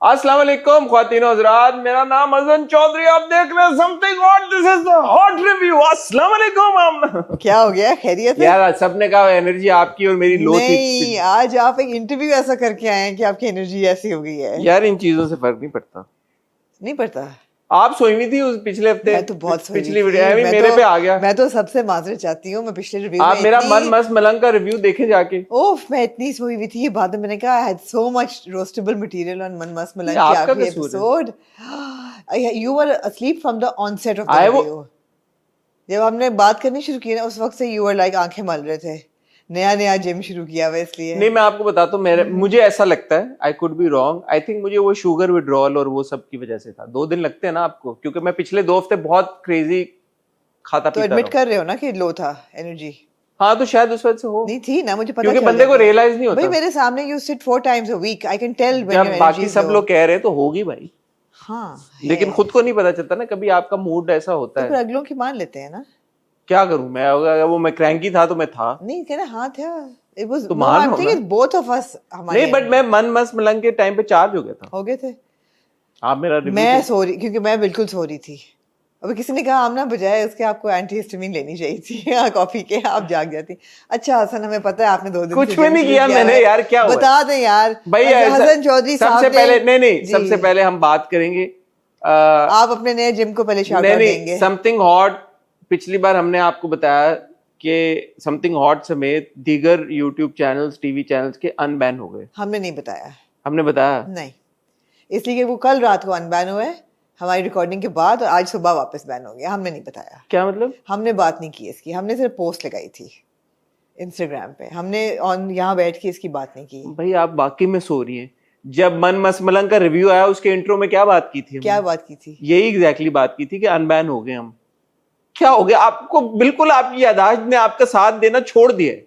अस्सलाम वालेकुम ख्वातीन और हज़रात, मेरा नाम अज़न चौधरी, आप देख रहे हैं something hot, this is the hot review. अस्सलाम वालेकुम। क्या हो गया, खैरियत है? यार सबने कहा एनर्जी आपकी और मेरी लो थी। नहीं, आज आप एक इंटरव्यू ऐसा करके आए हैं कि आपकी एनर्जी ऐसी हो गई है। यार इन चीजों से फर्क नहीं पड़ता। नहीं पड़ता। आप सोई हुई थी उस पिछले हफ्ते। मैं तो बहुत सोई पिछली हुई वीडियो थी। मेरे पे आ गया। मैं तो सबसे माजरत चाहती हूँ। मैं पिछले रिव्यू आप में मेरा मन मस्त मलंग का रिव्यू देखे जाके। ओह, मैं इतनी सोई हुई थी। ये बाद में मैंने कहा, I had so much roastable material on मन मस्त मलंग की आपका आखिरी कसूर है। Episode. You were asleep from the onset of the आए वो- review। जब हमने बात करनी शुरू की ना, उस वक्त से you were like आंखें मल रहे थे। नया नया जिम शुरू किया हुआ इसलिए। नहीं, मैं आपको बताता हूँ, मुझे ऐसा लगता है, I could be wrong, I think मुझे वो शुगर विड्रॉल और वो सब की वजह से था। 2 दिन लगते हैं ना आपको, क्योंकि मैं पिछले 2 हफ्ते बहुत क्रेजी खाता तो पीता एडमिट रहा। कर रहे हो ना कि लो था एनर्जी? हाँ, तो शायद उस वजह से हो। नहीं थी ना, मुझे पता क्योंकि चल बंदे को जाता है। रियलाइज नहीं होता। भाई मेरे सामने you sit 4 times a week, I can tell when जब your energy बाकी is सब low। लोग कह रहे हैं तो होगी भाई। हाँ, लेकिन है। खुद को नहीं पता चलता ना, कभी आपका मूड ऐसा होता तो फिर है। अगलों की मान लेते हैं ना। क्या करूं मैं, अगर वो मैं क्रैंकी था तो मैं था। नहीं कहना, हाँ था। It was तो no, मान I'm लो thinking ना। both of us हमारी नहीं, बट मैं मन मस्त मलंग के टाइम पे चार्ज हो गया था। हो गए थे। आप मेरा रिव्यू मैं सो रही, क्योंकि मैं बिल्कुल सो रही थी। अभी किसी ने कहा आमना, बजाय उसके आपको एंटी हिस्टामिन लेनी चाहिए थी कॉफी के, आप जाग जाती। अच्छा हसन, हमें पता है आपने 2 दिन कुछ से में जिम नहीं शुरू किया मैंने है। यार, क्या हुआ? बता दें यार भाई। हसन चौधरी साहब सबसे ने- पहले नहीं, जी। सबसे पहले हम बात करेंगे। आप अपने नए जिम को पहले शाउट आउट देंगे। समथिंग हॉट, पिछली बार हमने आपको बताया कि समथिंग हॉट समेत दीगर यूट्यूब चैनल्स, टीवी चैनल्स के अनबैन हो गए। हमने नहीं बताया। हमने बताया नहीं, इसलिए कि वो कल रात को अनबैन हुआ है हमारी रिकॉर्डिंग के बाद, और आज सुबह वापस बैन हो गया। हमने नहीं बताया। क्या मतलब? हमने बात नहीं की इसकी, हमने सिर्फ पोस्ट लगाई थी इंस्टाग्राम पे। हमने ऑन यहाँ बैठ के इसकी बात नहीं की। भाई आप वाकई में सो रही हैं। जब मन मस्त मलंग का रिव्यू आया, उसके इंट्रो में क्या बात की थी हमने? क्या बात की थी? यही एग्जैक्टली बात की थी कि अनबैन हो गए हम। क्या हो गया आपको? बिल्कुल आपकी याददाश्त ने आपका साथ देना छोड़ दिया है।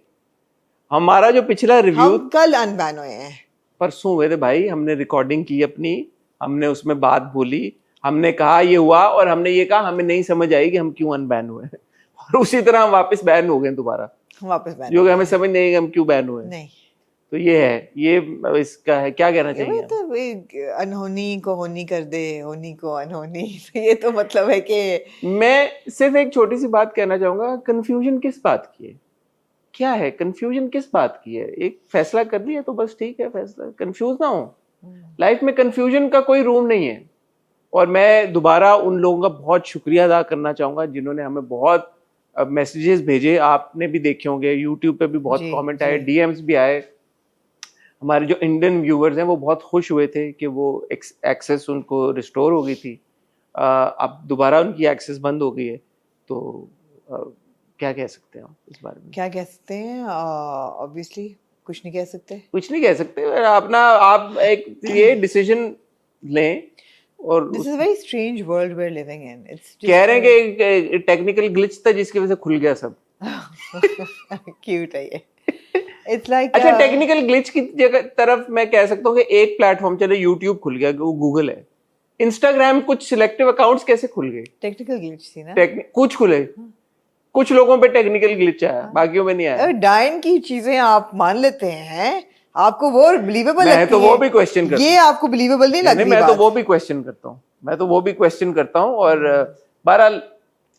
हमारा जो पिछला रिव्यू हम कल अनबैन हुए हैं। परसों हुए थे भाई, हमने रिकॉर्डिंग की अपनी, हमने उसमें बात बोली, हमने कहा ये हुआ, और हमने ये कहा हमें नहीं समझ आई कि हम क्यों अनबैन हुए हैं। और उसी तरह हम वापस बैन हो गए दोबारा, हम वापस बैन जो कि हमें समझ नहीं आई कि हम क्यों बैन हुए। नहीं, तो ये है, ये इसका है, क्या कहना ये चाहिए? मतलब एक अनहोनी को होनी कर दे, होनी को अनहोनी। तो ये तो मतलब है कि मैं सिर्फ एक छोटी सी बात कहना चाहूंगा, कंफ्यूजन किस बात की है? क्या है कंफ्यूजन, किस बात की है? एक फैसला कर लिया तो बस ठीक है, फैसला, कंफ्यूज ना हो। लाइफ में कंफ्यूजन का कोई रूम नहीं है। और मैं दोबारा उन लोगों का बहुत शुक्रिया अदा करना चाहूंगा जिन्होंने हमें बहुत मैसेजेस भेजे। आपने भी देखे होंगे, यूट्यूब पे भी बहुत जी, कमेंट जी। आए, डीएम्स भी आए। हमारे जो इंडियन व्यूअर्स हैं वो बहुत खुश हुए थे कि वो एक्सेस उनको रिस्टोर हो गई थी। अब दोबारा उनकी एक्सेस बंद हो गई है। तो क्या कह सकते हैं आप इस बारे में? क्या कह सकते हैं? ऑब्वियसली कुछ नहीं कह सकते। कुछ नहीं कह सकते। अपना आप एक ये डिसीजन लें। और this is very strange world we are living in. It's कह रहे हैं कि टेक्निकल ग्लिच था जिसकी वजह से खुल गया सब। क्यूट है ये। इट्स लाइक अच्छा, टेक्निकल ग्लिच की जगह तरफ मैं कह सकता हूँ कि एक प्लेटफॉर्म, चले यूट्यूब खुल गया, वो गूगल है, इंस्टाग्राम, कुछ सिलेक्टिव अकाउंट्स कैसे खुल गए? टेक्निकल ग्लिच थी ना। कुछ खुले, कुछ लोगों पे टेक्निकल ग्लिच आया, बाकियों में नहीं आया। डाइन की चीजें आप मान लेते हैं, आपको वो बिलीवेबल लगती है। मैं तो वो भी क्वेश्चन करता हूँ। ये आपको बिलीवेबल नहीं लगती? मैं तो वो भी क्वेश्चन करता हूँ, मैं तो वो भी क्वेश्चन करता हूँ। और बहरहाल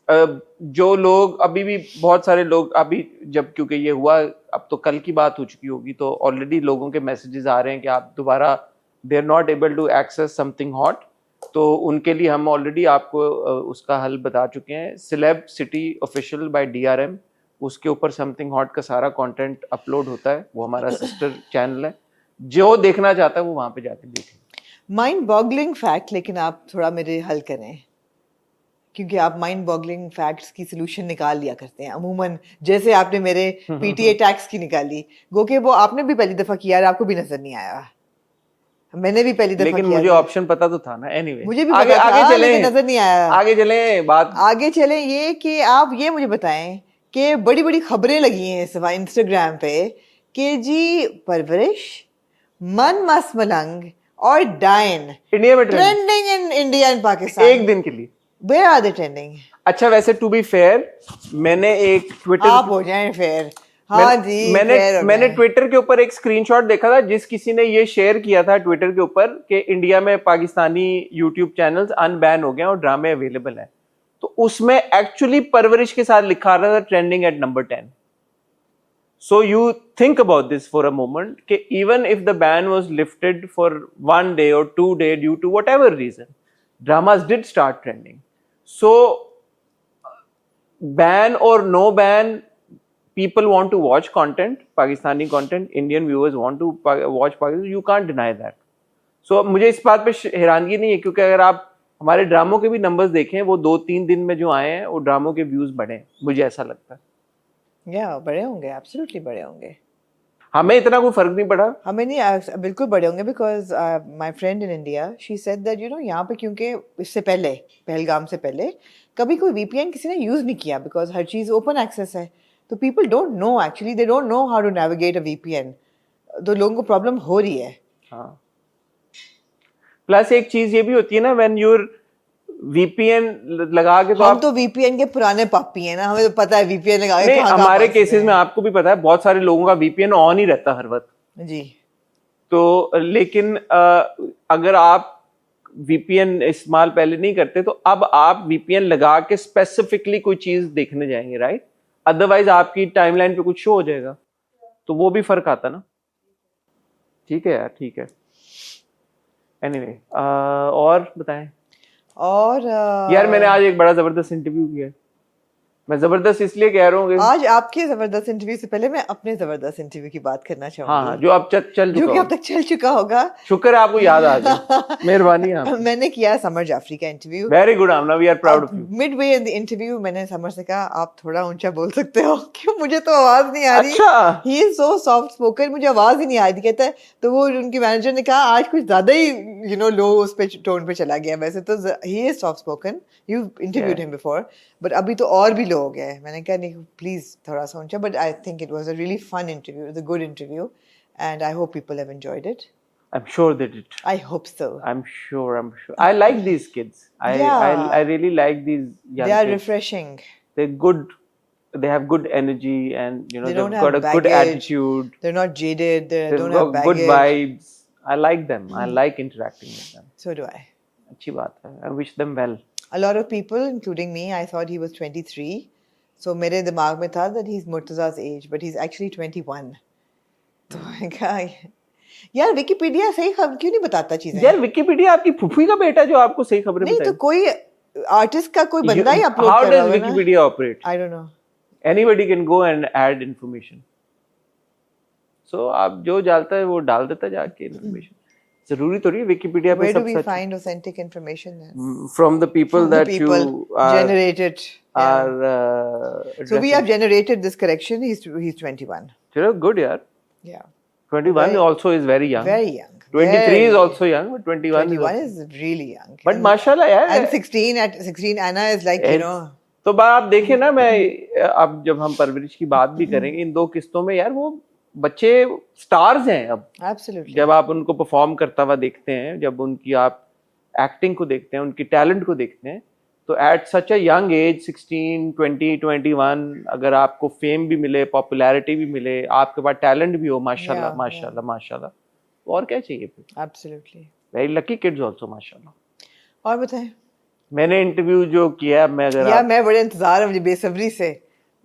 जो लोग अभी भी, बहुत सारे लोग अभी, जब क्योंकि ये हुआ, अब तो कल की बात हो चुकी होगी, तो ऑलरेडी लोगों के मैसेजेस आ रहे हैं कि आप दोबारा, they are not able to access something hot. तो उनके लिए हम ऑलरेडी आपको उसका हल बता चुके हैं। Celebrity official by DRM, उसके ऊपर समथिंग हॉट का सारा कंटेंट अपलोड होता है। वो हमारा सिस्टर चैनल है, जो देखना चाहता है वो वहां पे जाके देखे। माइंड बॉगलिंग फैक्ट, लेकिन आप थोड़ा मेरे हल करें, क्योंकि आप माइंड बॉगलिंग फैक्ट्स की सोल्यूशन निकाल लिया करते हैं अमूमन। जैसे आपने मेरे PTA टैक्स की निकाली, गो के वो आपने भी पहली दफा किया, आपको भी नजर नहीं आया। मैंने भी पहली दफा लेकिन किया, मुझे ऑप्शन पता तो था ना। एनीवे, मुझे भी आगे पता था, चले, लेकिन नजर नहीं आया। आगे चले बात। आगे चले ये कि आप ये मुझे बताएं कि बड़ी बड़ी खबरें लगी हैं इस बार इंस्टाग्राम पे कि जी परवरिश, मन मस्त मलंग और डाइन इंडिया में trending in India and Pakistan एक दिन के लिए। Where are they trending? अच्छा, वैसे टू बी फेयर, मैंने एक ट्विटर, आप हो जाएं फेयर, हाँ जी, मैंने fair हो मैंने गया। ट्विटर के ऊपर एक स्क्रीनशॉट देखा था जिस किसी ने ये शेयर किया था ट्विटर के ऊपर कि इंडिया में पाकिस्तानी यूट्यूब चैनल्स अनबैन हो गए और ड्रामे अवेलेबल हैं, तो उसमें एक्चुअली परवरिश के साथ लिखा रहा था trending at number 10. So you think about this for a moment कि even if the ban was lifted for 1 day or 2 day due to whatever reason, dramas did start trending. So ban or no ban, people want to watch content, Pakistani content, Indian viewers want to watch Pakistan, you can't deny that. So मुझे इस बात पे हैरानगी नहीं है क्योंकि अगर आप हमारे ड्रामों के भी नंबर्स देखें, वो 2-3 दिन में जो आए हैं वो ड्रामों के व्यूज बढ़े हैं, मुझे ऐसा लगता है. या बड़े होंगे, एब्सोल्युटली बड़े होंगे. हमें इतना कोई फर्क नहीं पड़ा. हमें नहीं बिल्कुल बड़े होंगे because my friend in India she said that you know यहाँ पे क्योंकि इससे पहले पहलगाम से पहले कभी कोई वीपीएन किसी ने यूज़ नहीं किया बिकॉज हर चीज़ ओपन एक्सेस है, तो people don't know, actually they don't know how to navigate a VPN, तो लोगों को प्रॉब्लम हो रही है. हाँ. प्लस एक चीज ये भी होती है ना, व्हेन यूर वीपीएन लगा के तो हम आप, तो वीपीएन के पुराने पापी हैं ना, हमें तो पता है वीपीएन लगा के नहीं, कहाँ हमारे फंस केसेस गए में आपको भी पता है बहुत सारे लोगों का वीपीएन ऑन ही रहता हर वक्त. हैं. जी. तो लेकिन अगर आप वीपीएन इस्तेमाल पहले नहीं करते तो अब आप वीपीएन लगा के स्पेसिफिकली कोई चीज देखने जाएंगे, राइट? अदरवाइज आपकी टाइमलाइन पे कुछ शो हो जाएगा, तो वो भी फर्क आता ना. ठीक है यार, ठीक है. एनीवे, और बताएं. और यार मैंने आज एक बड़ा जबरदस्त इंटरव्यू किया है. मैं जबरदस्त इसलिए कह रहा हूँ कि आज आपके जबरदस्त इंटरव्यू से पहले मैं अपने जबरदस्त इंटरव्यू की बात करना चाहूंगी. हाँ, जो अब चल जो चुका कि अब होगा. तक चल चुका होगा. शुक्र है आपको याद आ गया. मेहरबानी आप. मैंने किया समर जाफरी का interview. Very good Amna, we are proud of you. Midway in the interview मैंने समर से कहा आप थोड़ा ऊंचा बोल सकते हो क्यों मुझे तो आवाज नहीं आ रही. अच्छा. He is so soft spoken, मुझे आवाज ही नहीं आ रही. कहता है तो वो उनके मैनेजर ने कहा आज कुछ ज्यादा ही यू नो लो उस पे टोन पे चला गया. वैसे तो he is soft spoken, you interviewed him before, but अभी तो और भी लो हो गया है. मैंने कहा नहीं प्लीज थोड़ा सा ऊंचा. But I think it was a really fun interview, it was a good interview and I hope people have enjoyed it. I'm sure they did. I hope so. I'm sure. I like these kids. I really like these young They are kids. refreshing. They're good. They have good energy, and They they've don't got a have good baggage. attitude. They're not jaded. They They've don't have got good baggage. vibes. I like them. I like interacting with them. So do I. अच्छी बात है. I wish them well. A lot of people, including me, I thought he was 23. So मेरे दिमाग में था that he's Murtaza's age, but he's actually 21. तो मैं कहा यार विकिपीडिया सही खबर क्यों नहीं बताता चीजें. यार विकिपीडिया आपकी फूफी का बेटा जो आपको सही खबरें नहीं तो बताए. कोई आर्टिस्ट का कोई बंदा ही अपलोड How कर रहा does होगा ना. Wikipedia operate? I don't know. Anybody can go and add information. So आप जो डालता है वो डाल देता है जाके information. जरूरी तो नहीं विकिपीडिया पे Where do सब we such. find authentic information then? From the people From the that people you are, generated. Yeah. are So we addressing. have generated this correction. He's 21. Chalo, good yaar. Yeah. 21 Very- also is very young. Very young. 23 Very is also young, but 21 21 is also. is really young. But And- माशाल्लाह यार. And 16 Anna is like, you know. तो बात आप देखें ना, मैं अब जब हम परवरिश की बात भी करेंगे इन दो किस्तों में, यार वो बच्चे स्टार्स हैं अब. Absolutely. जब आप उनको परफॉर्म करता हुआ देखते हैं, जब उनकी आप एक्टिंग को देखते हैं, उनकी टैलेंट को देखते हैं, तो at such a young age 16, 20, 21 अगर आपको फेम भी मिले, पॉपुलैरिटी भी मिले, आपके पास टैलेंट भी हो, माशाल्लाह Yeah, माशाल्लाह माशाल्लाह, तो और क्या चाहिए फिर. Absolutely. Very lucky kids also माशाल्लाह. और बताएं. मैंने इंटरव्यू जो किया, मैं अगर यार मैं बड़े इंतजार है मुझे बेसब्री से.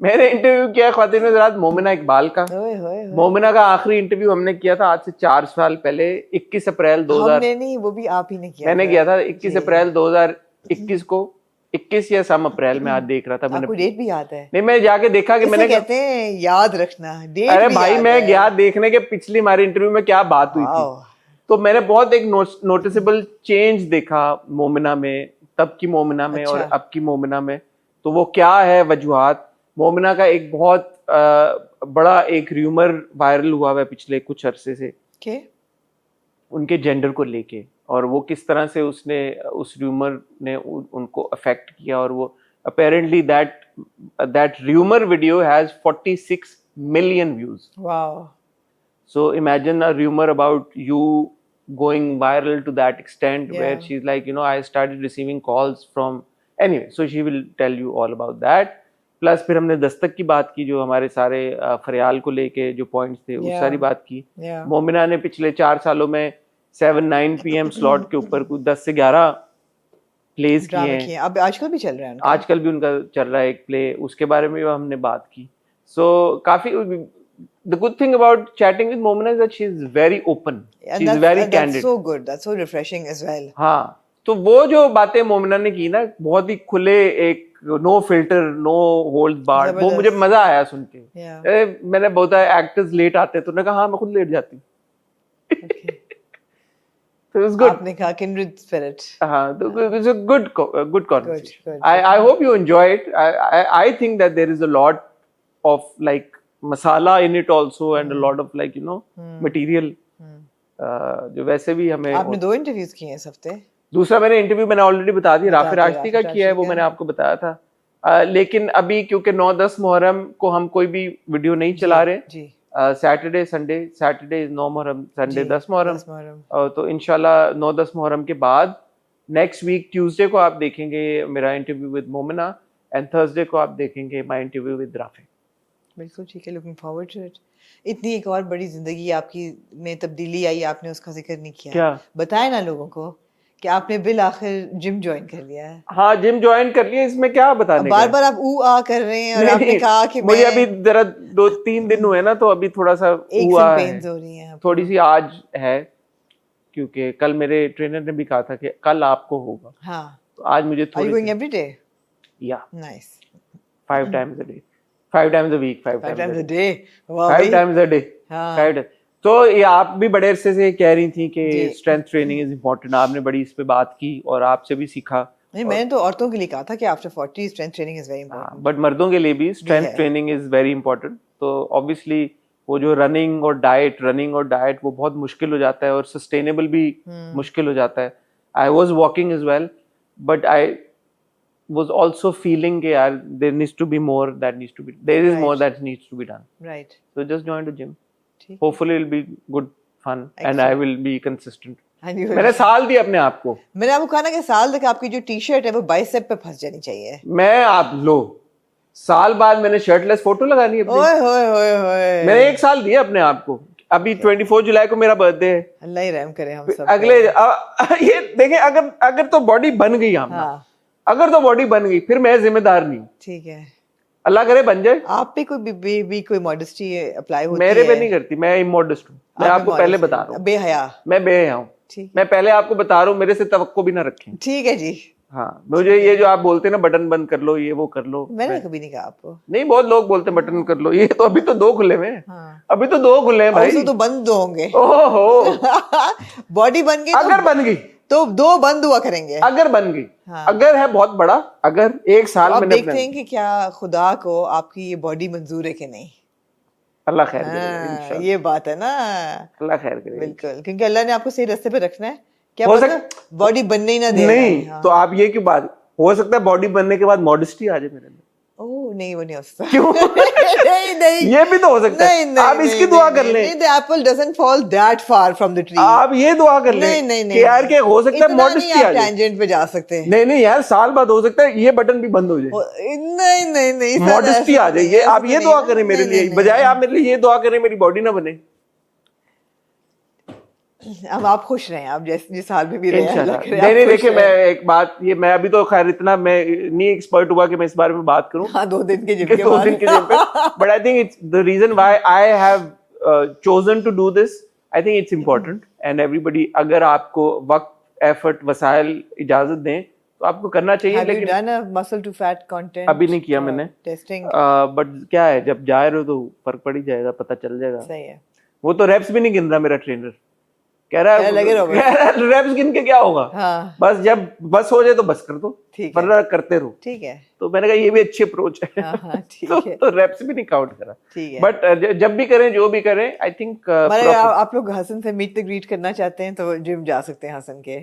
मैंने इंटरव्यू किया ख्वातीन हज़रात मोमिना इकबाल का. ओए होए होए. मोमिना का आखिरी इंटरव्यू हमने किया था आज से 4 साल पहले, 21 अप्रैल 2000. हमने नहीं, वो भी आप ही ने किया. मैंने किया था 21 जी. अप्रैल 2021 को, 21 या सम अप्रैल में. आज देख रहा था आपको मैंने. डेट भी याद है. नहीं, मैं जाके देखा कि इसे मैंने कहते हैं याद रखना. डेट अरे भी भाई याद मैं है. गया देखने के पिछली हमारी इंटरव्यू में क्या बात हुई थी, Wow. तो मैंने बहुत एक नोटिसेबल चेंज देखा मोमिना में, तब की मोमिना में और अच्छा. अब की मोमिना में. तो वो क्या है वजूहात. मोमिना का एक बहुत बड़ा एक र्यूमर वायरल हुआ है पिछले कुछ अरसे से Okay. उनके जेंडर को लेके, और वो किस तरह से उसने उस र्यूमर ने उनको अफेक्ट किया. और वो apparently that rumour video has 46 million views. Wow. So imagine a rumor about you going viral to that extent, Yeah. where she's like, I started receiving calls from. Anyway, so she will tell you all about that. Plus फिर हमने दस्तक की बात की, जो हमारे सारे फरियाल को लेके जो पॉइंट्स थे उस सारी बात की। मोमिना ने पिछले 4 सालों में 7-9 PM स्लॉट के ऊपर कुछ 10 से 11 प्लेस किए हैं। अब आजकल भी चल रहा है उनका? आजकल भी उनका चल रहा है एक प्ले, उसके बारे में भी हमने बात की। सो काफी the good thing about chatting with Momina is that she is very open, she is very candid. That's so good, that's so refreshing as well. हाँ, तो वो जो बातें मोमिना ने की ना, बहुत ही खुले, एक नो फिल्टर, नो होल्ड बार, वो मुझे मजा आया सुन के। मैंने बहुत एक्टर्स लेट आते तो मैंने कहा हाँ मैं खुद लेट जाती हूँ। So it was good. आपने कहा kindred spirit. हाँ, तो it was a good conversation. I hope you enjoy it. I think that there is a lot of like masala in it also, and a lot of like material जो वैसे भी हमें। आपने 2 interviews किए हैं इस हफ्ते? दूसरा मैंने ऑलरेडी बता दिया, राफी राशदी का किया है, वो मैंने आपको बताया था। लेकिन अभी क्योंकि 9-10 मुहर्रम को हम कोई भी वीडियो नहीं चला रहे, Saturday is 9 Muharram, Sunday 10 Muharram, तो इंशाल्लाह 9-10 मुहर्रम के बाद नेक्स्ट वीक ट्यूसडे को आप देखेंगे मेरा interview with Momina, and Thursday को आप देखेंगे माय इंटरव्यू विद राफी। बिल्कुल ठीक है, लुकिंग फॉरवर्ड टू इट। इतनी एक और बड़ी जिंदगी आपकी में तब्दीली आई, आपने उसका जिक्र नहीं किया। क्या बताएं ना लोगों को कि आपने बिल आखिर जिम ज्वाइन कर लिया है। हाँ, जिम ज्वाइन कर लिया, इसमें क्या बताने बार बार आप ऊ आ कर रहे हैं, और आपने कहा कि मुझे अभी जरा 2-3 दिन हुए ना, तो अभी थोड़ा सा ऊ आ पेन्स हो रही हैं, थोड़ी सी आज है, क्योंकि कल मेरे ट्रेनर ने भी कहा था कि कल आपको होगा। हाँ, तो आज मुझे थोड़ी गोइंग एवरी डे? या nice, 5 times a day, 5 times a week, 5 times a day, 5 times a day। हाँ। तो ये आप भी बड़े अरसे से कह रही थी कि स्ट्रेंथ ट्रेनिंग इज इम्पोर्टेंट, आपने बड़ी इस पे बात की और आपसे भी सीखा। नहीं, मैंने तो औरतों के लिए कहा था कि after 40 strength training is very important, but मर्दों के लिए भी strength training is very important. तो ऑब्वियसली वो जो रनिंग और डाइट वो बहुत मुश्किल हो जाता है, और सस्टेनेबल भी मुश्किल हो जाता है। I was walking as well, but I was also feeling yaar there needs to be more that needs to be, there is more that needs to be done, right? So just join the gym, hopefully it'll be good fun and I will be consistent। मैंने साल दिया अपने आप को, मैंने आपको कहा ना कि साल तक आपकी जो टी शर्ट है वो बाइसेप पे फंस जानी चाहिए। मैं आप लो साल बाद मैंने शर्टलेस फोटो लगानी है अपनी। ओए होए होए होए, मैंने 1 साल दिया अपने आप को। अभी 24 जुलाई को मेरा बर्थडे है, अल्लाह ही रहम करे हम सब। अगले ये देखें, अगर तो बॉडी बन गई हम, अगर तो बॉडी बन गई फिर मैं जिम्मेदार नहीं। ठीक है, अल्लाह करे बन जाए। आप पे कोई मॉडेस्टी अप्लाई होती है? मेरे पे नहीं करती, मैं इमोडेस्ट हूँ, मैं आपको पहले बता रहा हूँ। बेहया, मैं बेहया हूँ, मैं पहले आपको बता रहा हूँ, मेरे से तवक्को भी ना रखें। ठीक है जी। हाँ, मुझे ये जो आप बोलते हैं ना बटन बंद कर लो, ये वो कर लो, मैंने कभी नहीं कहा आपको। नहीं, बहुत लोग बोलते हैं बटन कर लो, ये तो अभी तो 2 खुले हुए हैं। अभी तो 2 खुले हैं भाई, तो बंद 2 होंगे। ओहो बॉडी बन गई, अगर बन गई तो 2 बंद हुआ करेंगे, अगर बन गई। अगर है बहुत बड़ा, अगर 1 साल में देखते हैं कि क्या खुदा को आपकी ये बॉडी मंजूर है कि नहीं। अल्लाह खैर करे, ये बात है ना, अल्लाह खैर करे बिल्कुल, क्योंकि अल्लाह ने आपको सही रास्ते पे रखना है। क्या हो सकता बॉडी बनने ही ना दे? नहीं, तो आप ये क्यों बात, हो सकता है बॉडी बनने के बाद मॉडेस्टी आ जाए मेरे में। ओह नहीं, वो नहीं हो सकता। क्यों? नहीं, ये भी तो हो सकता है। आप इसकी दुआ कर लें। The apple doesn't fall that far from the tree। आप ये दुआ कर लें कि यार के हो सकता है मॉडेस्टी आ जाए। टेंजेंट पे जा सकते हैं। नहीं यार, साल बाद हो सकता है ये बटन भी बंद हो जाए। नहीं मॉडेस्टी आ जाए। ये आप ये दुआ करें मेरे लिए, बजाय आप मेरे लिए ये दुआ करें मेरी बॉडी ना बने। अब आप खुश रहें, आप जिस हाल में भी रहें। नहीं देखिए, मैं एक बात, ये मैं अभी तो खैर इतना मैं नहीं एक्सपर्ट हुआ कि मैं इस बारे में बात करूं। हाँ, 2 दिन के जिम के बाद। 2 दिन के जिम पे, but I think it's the reason why I have chosen to do this. I think it's important and everybody, अगर आपको वक्त, एफर्ट, वसाइल इजाजत दें तो आपको करना चाहिए। लेकिन मसल टू फैट कंटेंट अभी नहीं किया मैंने टेस्टिंग, बट क्या है, जब जा रहे हो तो फर्क पड़ ही जाएगा, पता चल जाएगा। सही है। वो तो रेप्स भी नहीं गिन रहा मेरा ट्रेनर, कह रहा है रेप्स गिन के क्या होगा। हाँ। बस जब बस हो जाए तो बस कर दो, वरना करते रहो। ठीक है, तो मैंने कहा ये भी अच्छी अप्रोच है। हाँ, ठीक है। तो रेप्स भी नहीं काउंट करा। ठीक है, बट जब भी करें, जो भी करें, आई थिंक आप लोग हसन से मीट द ग्रीट करना चाहते हैं तो जिम जा सकते हैं हसन के,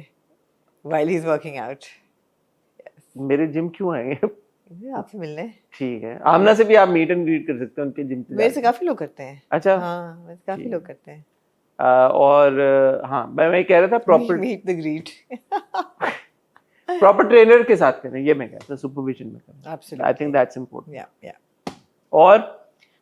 while he is working out. मेरे जिम क्यों आएंगे आपसे मिलने? ठीक है, आमना से भी आप मीट एंड ग्रीट कर सकते हैं उनके जिम पे। मेरे से काफी लोग करते हैं। अच्छा, हाँ, मेरे से काफी लोग करते हैं। और हाँ, मैं कह रहा था proper meet the greet. Proper trainer के साथ करें, ये मैं कहता हूँ, सुपरविजन में करें। Absolutely. I think that's important. या और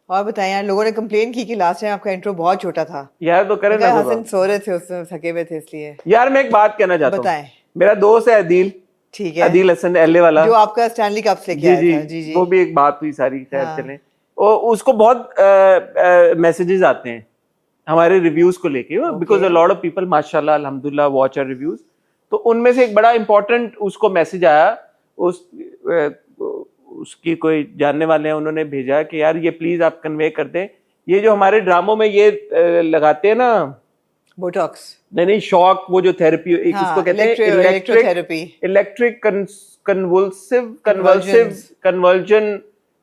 बताएं यार, लोगों ने कंप्लेन की कि लास्ट टाइम आपका इंट्रो बहुत छोटा था। यार तो करें ना, हसन सो रहे थे, उसमें थके हुए थे इसलिए। यार मैं एक बात कहना चाहता हूँ, बताएं। मेरा दोस्त है अदील, ठीक है, अदील हसन एलए वाला, जो आपका स्टैनली कप लेके आया था। जी जी, वो भी एक बात हुई सारी, खैर हाँ। चलें। उसको बहुत मैसेजेस आते हैं हमारे रिव्यूज को लेके, because a lot of people माशाल्लाह अल्हम्दुलिल्लाह वॉच आवर रिव्यूज। तो उनमें से एक बड़ा इंपॉर्टेंट उसको मैसेज आया, उसकी कोई जानने वाले हैं, उन्होंने भेजा कि यार ये प्लीज आप कन्वे कर दें, ये जो हमारे ड्रामों में ये लगाते हैं ना बोटॉक्स, नहीं शॉक, वो जो थेरेपी इसको कहते हैं इलेक्ट्रोथेरेपी, इलेक्ट्रिक कन्वल्जन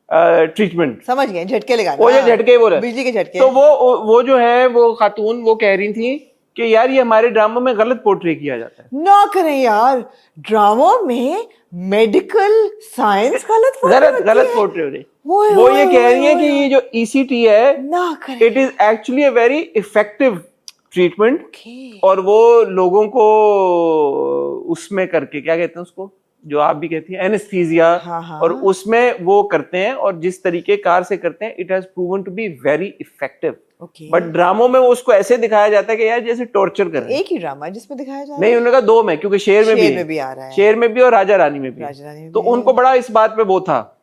ट्रीटमेंट, समझ गए, झटके लगाना, वो ये झटके बोले, बिजली के झटके। तो वो जो है वो खातून वो कह रही थी कि यार ये हमारे ड्रामों में गलत पोर्ट्रे किया जाता है। ना करें यार, ड्रामों में मेडिकल साइंस गलत पोर्ट्रे हो रही। वो ये कह रही है कि ये जो ECT है, ना करें, it is actually a very effective treatment, और वो लोगों को उसमें करके, क्या कहते हैं उसको, जो आप भी कहती हैं एनेस्थीसिया, और उसमें वो करते हैं, और जिस तरीके कार से करते हैं, it has proven to be very effective. But ड्रामों में वो उसको ऐसे दिखाया जाता है कि यार जैसे टॉर्चर कर रहे हैं। एक ही ड्रामा है जिसमें दिखाया जा रहा है? नहीं, उन्होंने कहा 2 में, क्योंकि शेर में भी आ रहा है, शेर में भी और राजा रानी में भी। तो उनको बड़ा इस बात पे वो था।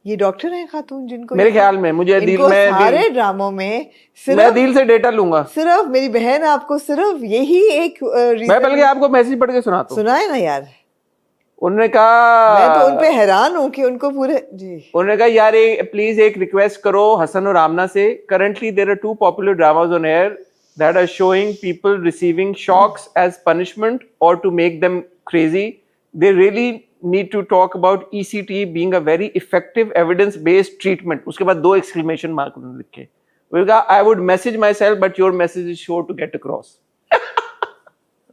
ये डॉक्टर हैं खातून जिनको, मेरे ख्याल में, मुझे दिल में सारे ड्रामों में मैं दिल से डेटा लूंगा, सिर्फ मेरी बहन आपको सिर्फ यही एक मैं बल्कि आपको मैसेज पढ़ के सुनाता हूं। सुनाए ना यार। उन्होंने कहा, मैं तो उन पे हैरान हूं कि उनको पूरे जी। उन्होंने कहा यार प्लीज एक रिक्वेस्ट करो हसन और आमना से, currently there are 2 popular dramas on air that are showing people receiving shocks as punishment और to make them crazy. They really need to talk about ECT being a very effective evidence based treatment। उसके बाद 2 exclamation mark उन्होंने लिखे। वो कहा I would message myself but your message is sure to get across।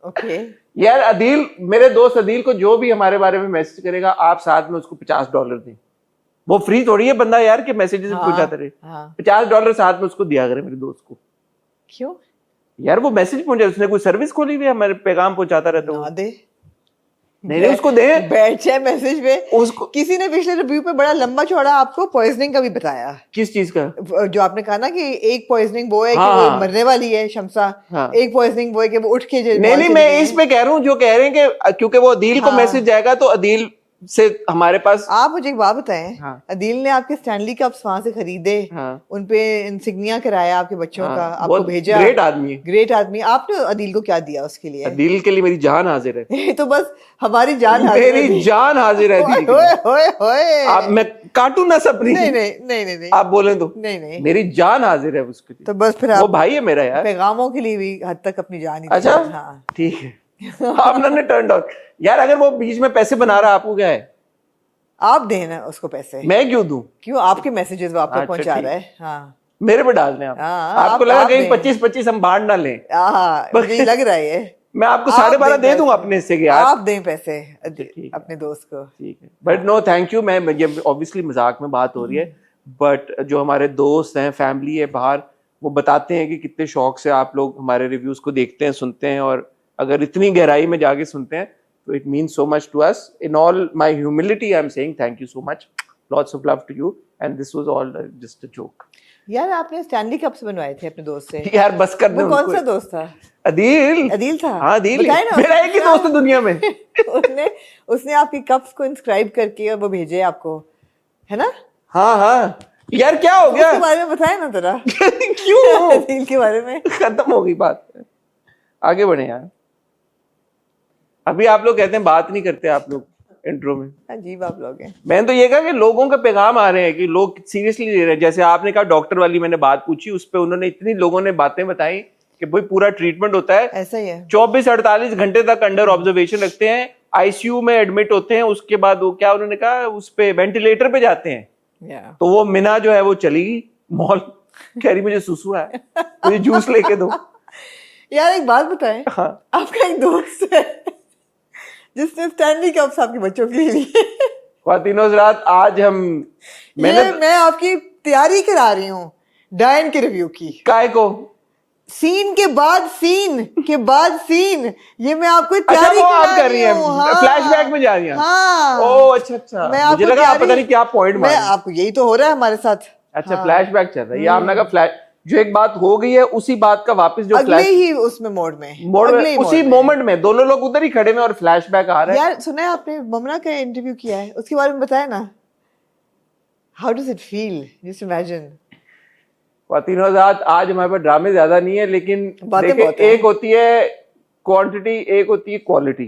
Okay। यार अदील, मेरे दोस्त अदील को जो भी हमारे बारे में मैसेज करेगा, आप साथ में उसको $50 दें। वो फ्री थोड़ी है बंदा यार कि मैसेजेस पहुंचाते रहे। $50 साथ में उसको दिया करे मेरे दोस्त को। क्यों यार? वो मैसेज पहुंचा, उसने कोई सर्विस खोली हुई है, हमारे पैगाम पहुंचाता रहता है। दे नहीं उसको दे, बैठ जाए मैसेज पे उसको। किसी ने पिछले रिव्यू पे बड़ा लंबा चौड़ा आपको पॉइजनिंग का भी बताया। किस चीज का? जो आपने कहा ना कि एक पॉइजनिंग वो है कि वो मरने वाली है शमसा, एक पॉइजनिंग वो है कि वो उठ के नहीं मैं इस पे कह रहा हूँ, जो कह रहे हैं कि क्योंकि वो अदील को मैसेज जाएगा तो अदील से हमारे पास। आप मुझे एक बात बताएं, अदील ने आपके स्टैनली कप्स वहां से खरीदे, उनपे इंसिग्निया कराया आपके बच्चों का, आपको भेजा। ग्रेट आदमी, ग्रेट आदमी। आपने अदील को क्या दिया उसके लिए? अदील के लिए मेरी जान हाजिर है। तो बस हमारी जान हाजिर है, मेरी जान हाजिर है। आप मैं काटू ना सपनी? नहीं आप बोले तो नहीं, मेरी जान हाजिर है उसके लिए। तो बस फिर वो भाई है मेरा यार, पैगामों के लिए भी हद तक अपनी जान ही। अच्छा ठीक है। आपने टर्न डाउन यार, अगर वो बीच में पैसे बना रहा, आपको क्या है? आप देना उसको पैसे। मैं क्यों दूं? क्यों? आपके मैसेजेस वो आपको पहुंचा रहा है। हाँ, मेरे पे डाल दें आप। आपको लगा कहीं 25-25 हम बांट ना लें? मुझे लग रहा है मैं आपको 12.5 दे दूंगा अपने से कि आप दें पैसे अपने दोस्त को। ठीक है, बट नो थैंक यू। मैं ऑब्वियसली मजाक में बात हो रही है, बट जो हमारे दोस्त हैं, फैमिली है बाहर, वो बताते हैं कि कितने शौक से आप लोग हमारे रिव्यूज को देखते हैं, सुनते हैं, और अगर इतनी गहराई में जाके सुनते हैं तो it means so much to us. In all my humility I am saying thank you so much, lots of love to you, and this was all just a joke. यार आपने स्टैनली कप्स बनवाए थे अपने दोस्त से। यार बस कर दो। कौन सा दोस्त था? अदील था। हाँ अदील, मेरा एक ही दोस्त है दुनिया में। उसने आपकी कप्स को इंस्क्राइब करके और वो भेजे आपको, है ना? हाँ यार क्या हो गया? उसके बारे में बताए ना जरा। क्यों? अदील के बारे में खत्म हो गई बात, आगे बढ़े यार। अभी आप लोग कहते हैं बात नहीं करते आप लोग इंट्रो में, अजीब आप लोग हैं। मैंने तो ये कहा कि लोगों का पैगाम आ रहे हैं कि लोग सीरियसली ले रहे हैं। जैसे आपने कहा डॉक्टर वाली मैंने बात पूछी, उस पर उन्होंने इतनी लोगों ने बातें बताई कि भाई पूरा ट्रीटमेंट होता है, ऐसा ही है, 24-48 घंटे तक अंडर ऑब्जर्वेशन रखते हैं, आईसीयू में एडमिट होते हैं, उसके बाद वो क्या उन्होंने कहा उस पे वेंटिलेटर पे जाते हैं। तो वो मिना जो है वो चली गई मॉल, कह रही मुझे सुसु है, मुझे जूस लेके दो। यार एक बात बताएं, आपका एक दोस्त है जिसने स्टैनली कप्स आपके बच्चों के लिए लिए। ख्वातीनो हज़रात, आज मैं आपकी तैयारी करा रही हूँ डायन के रिव्यू की। काय को? सीन के बाद सीन ये मैं आपको अच्छा तैयारी वो आप करा कर रही हैं, हूँ, हाँ, फ्लैशबैक में जा रही हैं। हाँ, ओह अच्छा मैं मुझे आपको लगा आप तैयारी- पता नहीं क्या पॉइंट मैं मार। आपको यही तो हो रहा है हमारे साथ। अच्छा हाँ। फ्लैशबैक चल रहा है, ये आपने कहा फ्लैश, जो एक बात हो गई है उसी बात का वापस जो अगले ही उसमें मोड में अगले ही उसी मोड में। मोमेंट में दोनों लोग उधर ही खड़े में और फ्लैशबैक आ रहा है। यार सुना है आपने ममना का इंटरव्यू किया है, उसके बारे में बताया ना, how does it feel, just imagine. ख्वातीन और हज़रात, आज हमारे पास ड्रामे ज्यादा नहीं है, लेकिन बातें देखिए बहुत हैं। एक होती है क्वांटिटी, एक होती है क्वालिटी।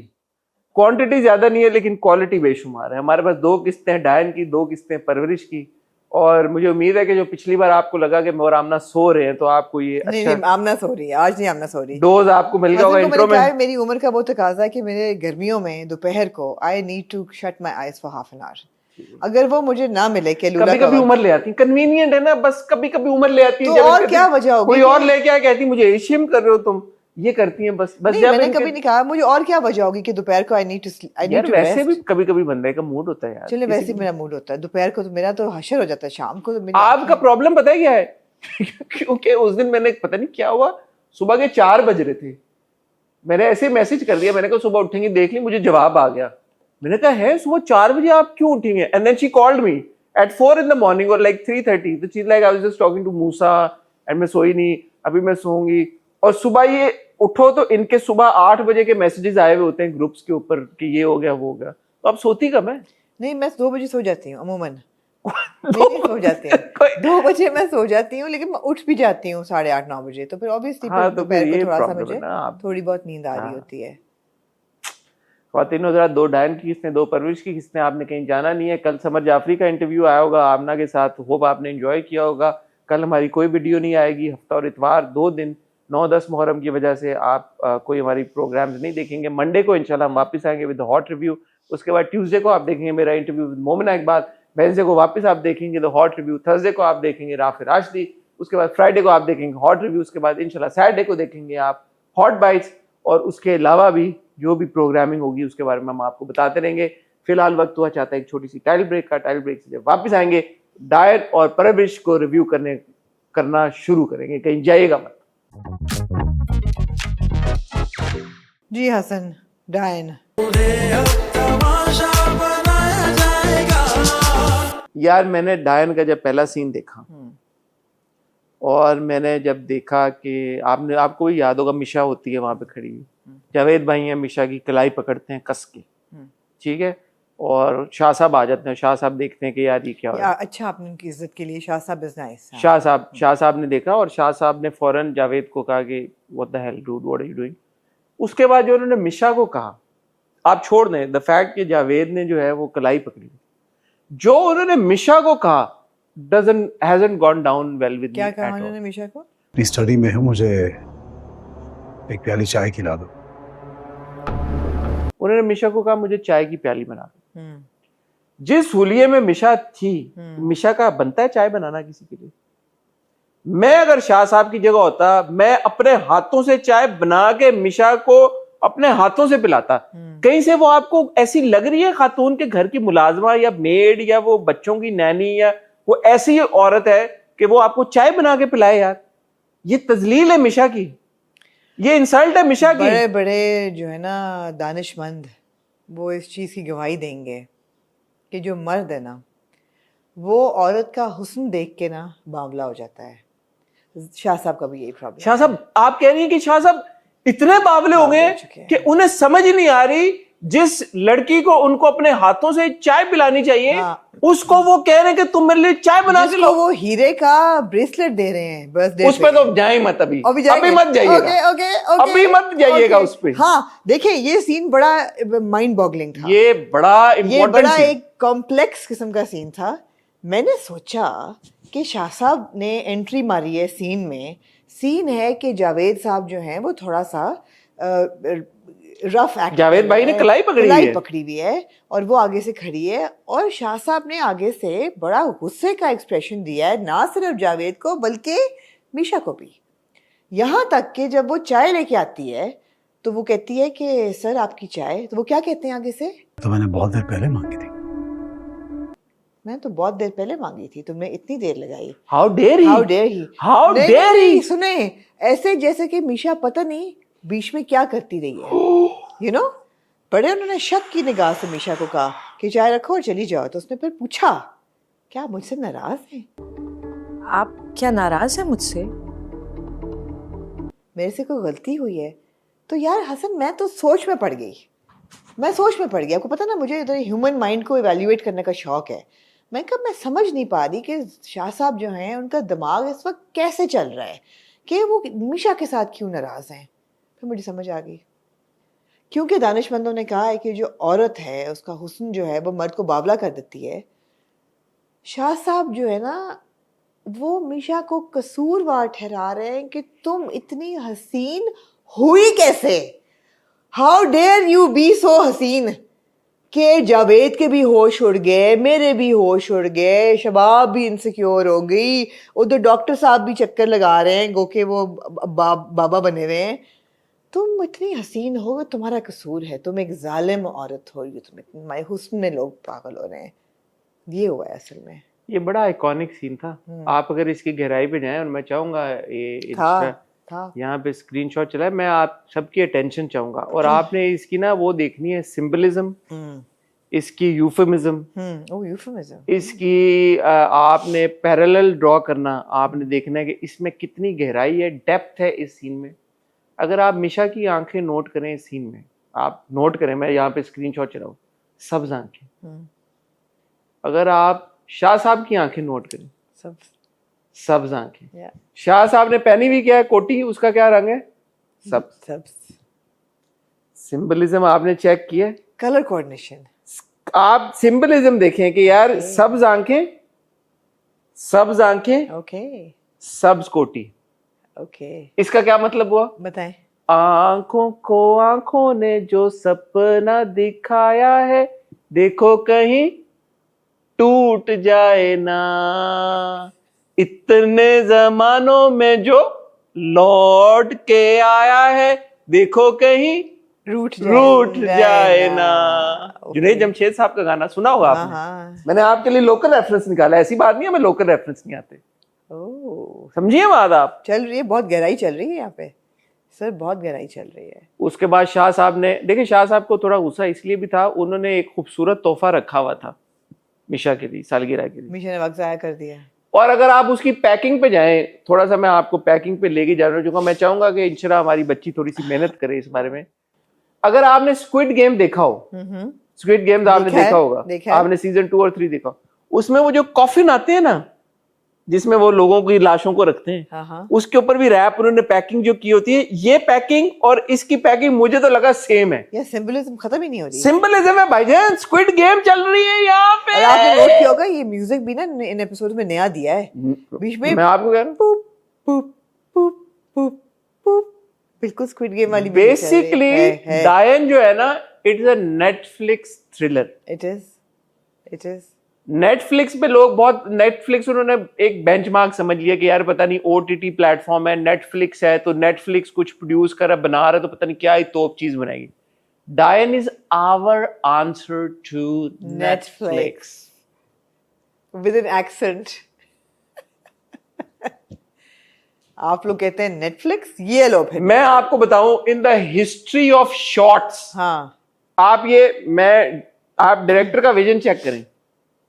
क्वांटिटी ज्यादा नहीं है लेकिन क्वालिटी बेशुमार है। हमारे पास 2 किस्तें हैं डायन की, 2 किस्तें परवरिश की, और मुझे उम्मीद है कि जो पिछली बार आपको लगा कि मैं और आमना सो रहे हैं तो आपको ये नहीं अच्छा नहीं आमना सो रही है, आज नहीं आमना सो रही। डोज आपको मिल गया होगा हसन को इंट्रो मैंने कहा में। है, मेरी उम्र का वो तकाजा है कि मेरे गर्मियों में दोपहर को I need to shut my eyes for half an hour. अगर वो मुझे ना मिले कैलूला कभी का कभी वक्त, उम्र ले आती है, कन्वीनियंट है ना, बस कभी कभी उम्र ले आती है। तो जब और कहती क्या है, वजह होगी कोई कि- और लेके आ कहती मुझे एशियम कर रहे हो तुम, ये करती हैं बस नहीं जब मैंने इनके- कभी नहीं कहा, मुझे और क्या वजह होगी कि दोपहर को आई नीड यार टू वैसे भी रेस्ट। कभी कभी बंदे का मूड होता है यार। चले किसी वैसे ही मेरा मूड होता है दोपहर को, तो मेरा तो हशर हो जाता है, शाम को तो मेरी आपका प्रॉब्लम पता है क्या है? क्योंकि उस दिन मैंने पता नहीं क्या हुआ, सुबह के 4 बज रहे थे, मैंने ऐसे मैसेज कर दिया, मैंने कहा सुबह उठेंगे देख ली, मुझे जवाब आ गया। मैंने कहा है सुबह 4 बजे आप क्यों उठी हैं? And then she called me at 4 in the morning और like 3:30, तो चीज like I was just talking to Musa and मैं सोई नहीं, अभी मैं सोऊंगी। और सुबह ये उठो तो इनके सुबह 8 बजे के मैसेजेस आए हुए होते हैं ग्रुप्स के ऊपर कि ये हो गया वो हो गया। तो आप सोती कब है? नहीं मैं 2 बजे सो जाती हूँ अमूमन। नहीं सो जाती हूँ 2 बजे मैं सो जाती हूँ, लेकिन मैं उठ भी जाती हूँ 8:30-9 बजे, तो फिर ऑब्वियसली हाँ, तो दोपहर फिर को ये थोड़ा सा प्रॉब्लम मुझे है ना आप। थोड़ी बहुत नींद आ रही हाँ। होती है। ख्वातीन हज़रात, 2 डायन की किस्तें, 2 परवरिश की किस्तें, आपने कहीं जाना नहीं है। कल समर जाफरी का इंटरव्यू आया होगा आमना के साथ, होप आपने एंजॉय किया होगा। कल हमारी कोई वीडियो नहीं आएगी, हफ्ता और इतवार 2 दिन 9-10 मुहर्रम की वजह से आप कोई हमारी प्रोग्राम्स नहीं देखेंगे। मंडे को इंशाल्लाह हम वापस आएंगे विद हॉट रिव्यू। उसके बाद ट्यूसडे को आप देखेंगे मेरा interview with Momina Iqbal. Wednesday को वापस आप देखेंगे द हॉट रिव्यू। थर्सडे को आप देखेंगे राफिर राशदी। उसके बाद फ्राइडे को आप देखेंगे हॉट रिव्यू। उसके बाद इंशाल्लाह सैटरडे को देखेंगे आप हॉट बाइट्स। और उसके अलावा भी जो भी प्रोग्रामिंग होगी उसके बारे में हम आपको बताते रहेंगे। फिलहाल वक्त हुआ चाहता है एक छोटी सी टाइल ब्रेक का। टाइल ब्रेक से जब वापस आएंगे डायर और परवरिश को रिव्यू करना शुरू करेंगे, कहीं जाइएगा मत। जी हसन डायन, यार मैंने डायन का जब पहला सीन देखा और मैंने जब देखा कि आपको भी याद होगा मिशा होती है वहां पे खड़ी हुई, जावेद भाई हैं, मिशा की कलाई पकड़ते हैं कस के, ठीक है, और शाह साहब आ जाते हैं। शाह साहब देखते हैं कि यार ये क्या हो रहा है। अच्छा आपने उनकी इज्जत के लिए शाह साहब इज नाइस। शाह साहब ने देखा और शाह साहब ने फौरन जावेद को कहा कि what the hell dude, what are you doing. उसके बाद जो उन्होंने मिशा को कहा, आप छोड़ दें द फैक्ट कि जावेद ने जो है वो कलाई पकड़ी, जो उन्होंने मिशा को कहा hasn't gone down well with me क्या at कहा all. उन्होंने मिशा को? अपनी स्टडी में हूँ, मुझे एक प्याली चाय खिला दो। उन्होंने मिशा को कहा मुझे चाय की प्याली बना दो। जिस हुलिये में मिशा थी, मिशा का बनता है चाय बनाना किसी के लिए। मैं अगर शाह साहब की जगह होता, मैं अपने हाथों से चाय बना के मिशा को अपने हाथों से पिलाता। कहीं से वो आपको ऐसी लग रही है खातून के घर की मुलाजमा या मेड या वो बच्चों की नैनी या वो ऐसी औरत है कि वो आपको चाय बना के पिलाए? यार ये तजलील है मिशा की, ये इंसल्ट है मिशा की। बड़े बड़े जो है ना दानिशमंद वो इस चीज की गवाही देंगे कि जो मर्द है ना वो औरत का हुस्न देख के ना बावला हो जाता है। शाह साहब का भी यही प्रॉब्लम। शाह साहब आप कह रही हैं कि शाह साहब इतने बावले हो गए कि उन्हें समझ ही नहीं आ रही, जिस लड़की को उनको अपने हाथों से चाय पिलानी चाहिए, हाँ। उसको वो कह रहे हैं कि तुम मेरे लिए चाय बना के लो। वो हीरे का ब्रेसलेट दे रहे हैं बर्थडे उस पे तो जाए मत, अभी मत जाइएगा, ओके अभी मत जाइएगा उस पे। हाँ देखिए ये सीन बड़ा माइंड बॉगलिंग था, ये बड़ा इम्पोर्टेंट, एक कॉम्प्लेक्स किस्म का सीन था। मैंने सोचा कि शाह साहब ने एंट्री मारी है सीन में। सीन है कि जावेद साहब जो हैं वो थोड़ा सा रफ एक्ट, जावेद भाई ने कलाई पकड़ी हुई है और वो आगे से खड़ी है और शाह साहब ने आगे से बड़ा गुस्से का एक्सप्रेशन दिया है, ना सिर्फ जावेद को बल्कि मिशा को भी। यहाँ तक कि जब वो चाय लेके आती है तो वो कहती है कि सर आपकी चाय, तो वो क्या कहते हैं आगे से? तो मैंने बहुत देर पहले मांगी थी। मैं तो बहुत देर पहले मांगी थी, तुमने इतनी देर लगाई। How dare he, how dare he, how dare he. सुने, ऐसे जैसे कि मीशा पता नहीं बीच में क्या करती रही है, you know? बड़े उन्होंने शक की निगाह से मीशा को कहा कि चाय रखो और चली जाओ। तो उसने फिर पूछा, क्या आप मुझसे नाराज हैं? आप क्या नाराज हैं मुझसे? मेरे से कोई गलती हुई है तो यार हसन, मैं तो सोच में पड़ गई, मैं सोच में पड़ गई। आपको पता ना, मुझे इधर ह्यूमन माइंड को इवेल्युएट करने का शौक है। मैं समझ नहीं पा रही कि शाह साहब जो हैं उनका दिमाग इस वक्त कैसे चल रहा है कि वो मीशा के साथ क्यों नाराज हैं। फिर मुझे समझ आ गई, क्योंकि दानिशमंदों ने कहा है कि जो औरत है उसका हुस्न जो है वो मर्द को बावला कर देती है। शाह साहब जो है ना वो मीशा को कसूरवार ठहरा रहे हैं कि तुम इतनी हसीन हुई कैसे, हाउ डेयर यू बी सो हसीन, कि जावेद के भी होश उड़ गए, मेरे भी होश उड़ गए, शबाब भी इनसिक्योर हो गई, उधर डॉक्टर साहब भी चक्कर लगा रहे हैं गो के वो बाबा बने हुए हैं। तुम इतनी हसीन हो, तुम्हारा कसूर है, तुम एक जालिम औरत हो, तुम तुम्हारे हुस्न में लोग पागल हो रहे हैं। ये हुआ है असल में। ये बड़ा आइकॉनिक सीन था। आप अगर इसकी गहराई पे जाएं, और मैं चाहूंगा ये था यहाँ पे स्क्रीनशॉट चला है, मैं आप सबकी अटेंशन चाहूंगा, और आपने इसकी ना वो देखनी है सिंबलिज्म, इसकी यूफेमिज्म, इसकी आपने पैरेलल ड्रॉ करना, आपने देखना है कि इसमें कितनी गहराई है, डेप्थ है इस सीन में। अगर आप मीशा की आंखें नोट करें इस सीन में, आप नोट करें, मैं यहाँ पे स्क्रीनशॉट चलाऊं, सब्ज आंखें। अगर आप शाह साहब की आंखें नोट करें, सब्ज आंखें। शाह साहब ने पहनी हुई क्या है कोटी, उसका क्या रंग है, सब्ज। सिंबलिज्म आपने चेक किया, कलर कोऑर्डिनेशन। आप सिंबलिज्म देखें कि यार सब्ज आंखें, ओके, सब्ज कोटी, ओके। इसका क्या मतलब हुआ, बताएं। आंखों को आंखों ने जो सपना दिखाया है, देखो कहीं टूट जाए ना, इतने जमानों में जो लौट के आया है, देखो कहीं रूठ जाए ना। जुनैद जमशेद साहब का गाना सुना होगा आपने। मैंने आपके लिए लोकल रेफरेंस निकाला, ऐसी बात नहीं है मैं लोकल रेफरेंस नहीं आते। समझिए बात आप। चल रही है, बहुत गहराई चल रही है यहाँ पे सर, बहुत गहराई चल रही है। उसके बाद शाह साहब ने, देखिए शाह साहब को थोड़ा गुस्सा इसलिए भी था, उन्होंने एक खूबसूरत तोहफा रखा हुआ था मीशा के लिए, सालगिरह के लिए। मीशा ने वक्त ज़ाया कर दिया। और अगर आप उसकी पैकिंग पे जाएं, थोड़ा सा मैं आपको पैकिंग पे लेके जा रहा हूँ, मैं चाहूंगा कि इंशाल्लाह हमारी बच्ची थोड़ी सी मेहनत करे इस बारे में। अगर आपने स्क्विड गेम देखा हो, स्क्विड गेम्स आपने देखा होगा, आपने सीजन 2 और 3 देखा, उसमें वो जो कॉफिन आते हैं ना, जिसमें वो लोगों की लाशों को रखते हैं, उसके ऊपर भी रैप उन्होंने पैकिंग जो की होती है, ये पैकिंग और इसकी पैकिंग मुझे तो लगा सेम है। ये सिंबलिज्म खत्म ही नहीं हो रही। सिंबलिज्म है भाईजान, स्क्विड गेम चल रही है यहाँ पे। और आपने नोट किया होगा ये म्यूजिक भी ना इन एपिसोड में नया दिया है बीच में। मैं आपको कह रहा हूँ बिल्कुल स्क्विड गेम वाली। बेसिकली डायन जो है ना, it is a Netflix thriller. It is Netflix पे लोग बहुत, नेटफ्लिक्स उन्होंने एक बेंचमार्क समझ लिया कि यार पता नहीं ओटीटी प्लेटफॉर्म है, नेटफ्लिक्स है, तो नेटफ्लिक्स कुछ प्रोड्यूस कर रहा, बना रहा, तो पता नहीं क्या ही तोप चीज बनाएगी। Dayan is our answer to Netflix with an accent. आप लोग कहते हैं नेटफ्लिक्स, ये लो फिर मैं आपको बताऊं, in the history of shorts, हाँ, आप आप डायरेक्टर का विजन चेक करें,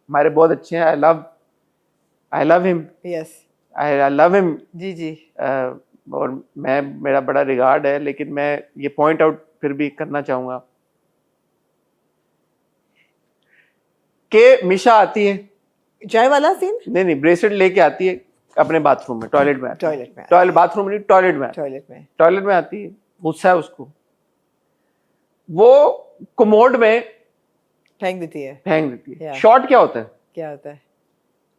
हमारे बहुत अच्छे हैं। I love him, yes, I love him जी। और मेरा बड़ा रिगार्ड है, लेकिन मैं ये पॉइंट आउट फिर भी करना चाहूंगा कि मीशा आती है, चाय वाला सीन, नहीं ब्रेसलेट लेके आती है अपने बाथरूम में, टॉयलेट बाथरूम नहीं, टॉयलेट में आती है, गुस्सा है उसको, वो कमोड में फेंक देती है। शॉट क्या होता है?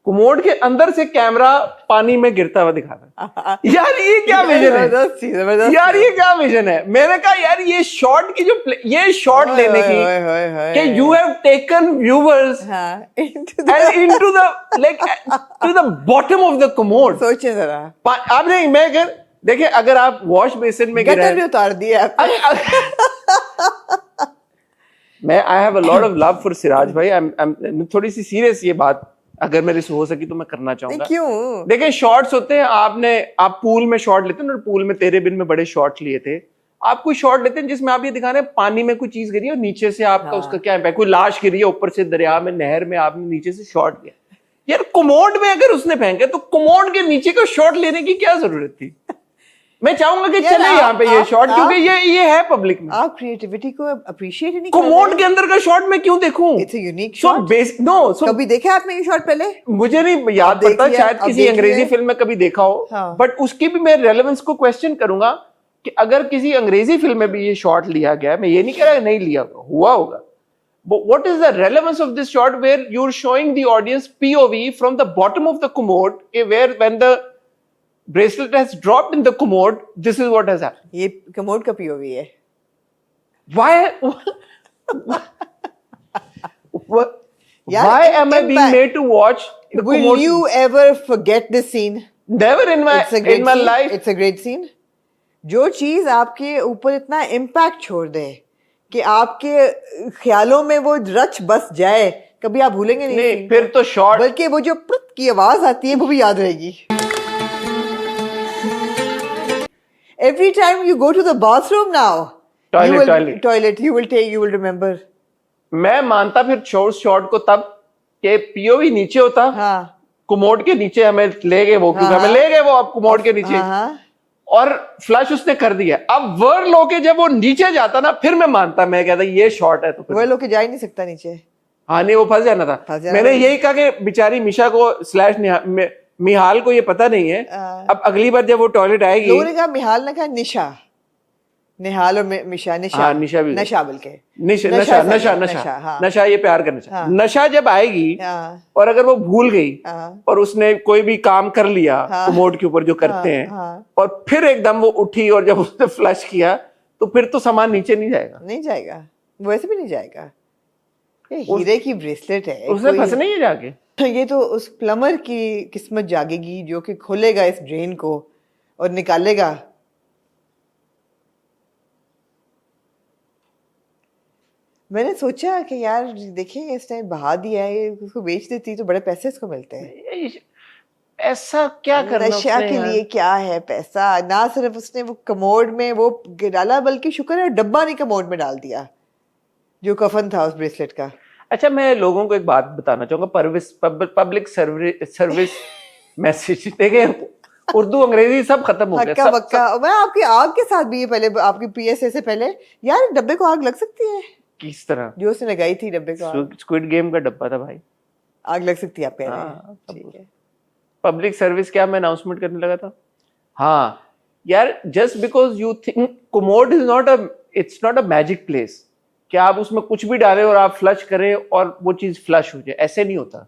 कमोड के अंदर से कैमरा पानी में गिरता हुआ दिखाता है। यार ये क्या विजन है, यार ये क्या विजन है। मैंने कहा यार ये शॉट की ये शॉट लेने की कि you have taken viewers into the bottom of the commode. सोचिए जरा आपने, मैं देखिए अगर आप वॉश बेसिन में गिरा उतार दिया मैं I have a lot of love for Siraj भाई। I'm थोड़ी सी सीरियस ये बात अगर मेरे से हो सकी तो मैं करना चाहूंगा। क्यों? देखिए शॉट्स होते हैं, आप पूल में शॉट लेते हैं ना, पूल में तेरे बिन में बड़े शॉट लिए थे। आप कोई शॉट लेते हैं जिसमें आप ये दिखा रहे हैं पानी में कोई चीज गिरी है और नीचे से आपका हाँ। उसका क्या इम्पैक्ट, कोई लाश गिरी है ऊपर से दरिया में नहर में, आपने नीचे से शॉट लिया। यार कमोड में अगर उसने फेंका तो कमोड के नीचे का शॉट लेने की क्या जरूरत थी? मैं चाहूंगा कि चले यहाँ पे ये शॉट, क्योंकि ये है पब्लिक में। आप क्रिएटिविटी को अप्रिशिएट नहीं कर कमोड रहे के अंदर का शॉट मैं क्यों देखूं? It's a unique shot. कभी देखा आपने ये शॉट पहले? मुझे नहीं याद देख पड़ता, लिया, शायद अब किसी देख अंग्रेजी लिया। फिल्म में कभी देखा हो। हाँ। बट उसकी भी मैं रेलेवेंस को क्वेश्चन करूंगा कि अगर किसी अंग्रेजी फिल्म में भी ये शॉट लिया गया, मैं ये नहीं कह रहा नहीं लिया हुआ होगा, but what is the relevance of this shot where you're showing the audience POV from the bottom of the commode, where when the bracelet has dropped in the commode, this is what has happened. ये commode का POV है। Why? यार, Why am I being impact. made to watch the Will commode? you ever forget this scene? Never in my scene. life. It's a great scene. जो चीज आपके ऊपर इतना impact छोड़ दे कि आपके ख्यालों में वो रच बस जाए, कभी आप भूलेंगे नहीं। नहीं, फिर तो शॉट, बल्कि वो जो प्रुत की आवाज आती है वो भी याद रहेगी। Every time you go to the bathroom now, toilet, you will remember. मैं मानता फिर शॉट को तब कि पीओवी नीचे होता, हाँ कुमोड के नीचे हमें ले गए वो, क्योंकि हमें ले गए वो अब कुमोड के नीचे, हाँ। और फ्लश उसने कर दिया। अब वर्ल होके जब वो नीचे जाता ना, फिर मैं मानता, मैं कहता ये शॉट है। तो फिर वो लोग के जा ही नहीं सकता नीचे। हाँ नहीं, वो फंस जाना था। फंस जाना मैंने था। यही कहा कि बेचारी मिशा को स्लैश मिहाल को ये पता नहीं है। अब अगली बार जब वो टॉयलेट आएगी, लोगों ने कहा मिहाल ने कहा निशा, निहाल और मिशा, निशा, हाँ, निशा भी, नशा बल्कि नशा ये प्यार करना चाहिए। नशा जब आएगी हाँ, और अगर वो भूल गई हाँ, और उसने कोई भी काम कर लिया हाँ, कमोड के ऊपर जो करते हैं, हाँ। और फिर एकदम वो उठी और जब उसने फ्लश किया, तो फिर तो सामान नीचे नहीं जाएगा, नहीं जाएगा, वैसे भी नहीं जाएगा। ये हीरे की ब्रेसलेट है, उसने फंसना ही है जाके। ये तो उस प्लम्बर की किस्मत जागेगी जो कि खोलेगा इस ड्रेन को और निकालेगा। मैंने सोचा कि यार देखिए इसने बहा दिया है, ये उसको बेच देती तो बड़े पैसे इसको मिलते हैं। ऐसा क्या करना नशा उसने के यार? लिए क्या है पैसा? ना सिर्फ उसने वो कमोड में वो डाला, बल्कि शुक्र है डब्बा नहीं कमोड में डाल दिया जो कफन था उस ब्रेसलेट का। अच्छा, मैं लोगों को एक बात बताना चाहूंगा, पब्लिक सर्विस मैसेज। देखे उर्दू अंग्रेजी सब खत्म हो हक्का गया। बक्का। मैं आपकी आग के साथ भी, ये पहले आपकी पीएसए से पहले, यार डब्बे को आग लग सकती है। किस तरह? जो उसने लगाई थी डब्बे को आग, स्क्विड गेम का डब्बा था भाई, आग लग सकती है आप कह रहे हैं। हाँ, ठीक है। पब्लिक सर्विस क्या मैं अनाउंसमेंट करने लगा था? हाँ यार, just because you think commode is not it's not a magic place कि आप उसमें कुछ भी डालें और आप फ्लश करें और वो चीज फ्लश हो जाए, ऐसे नहीं होता।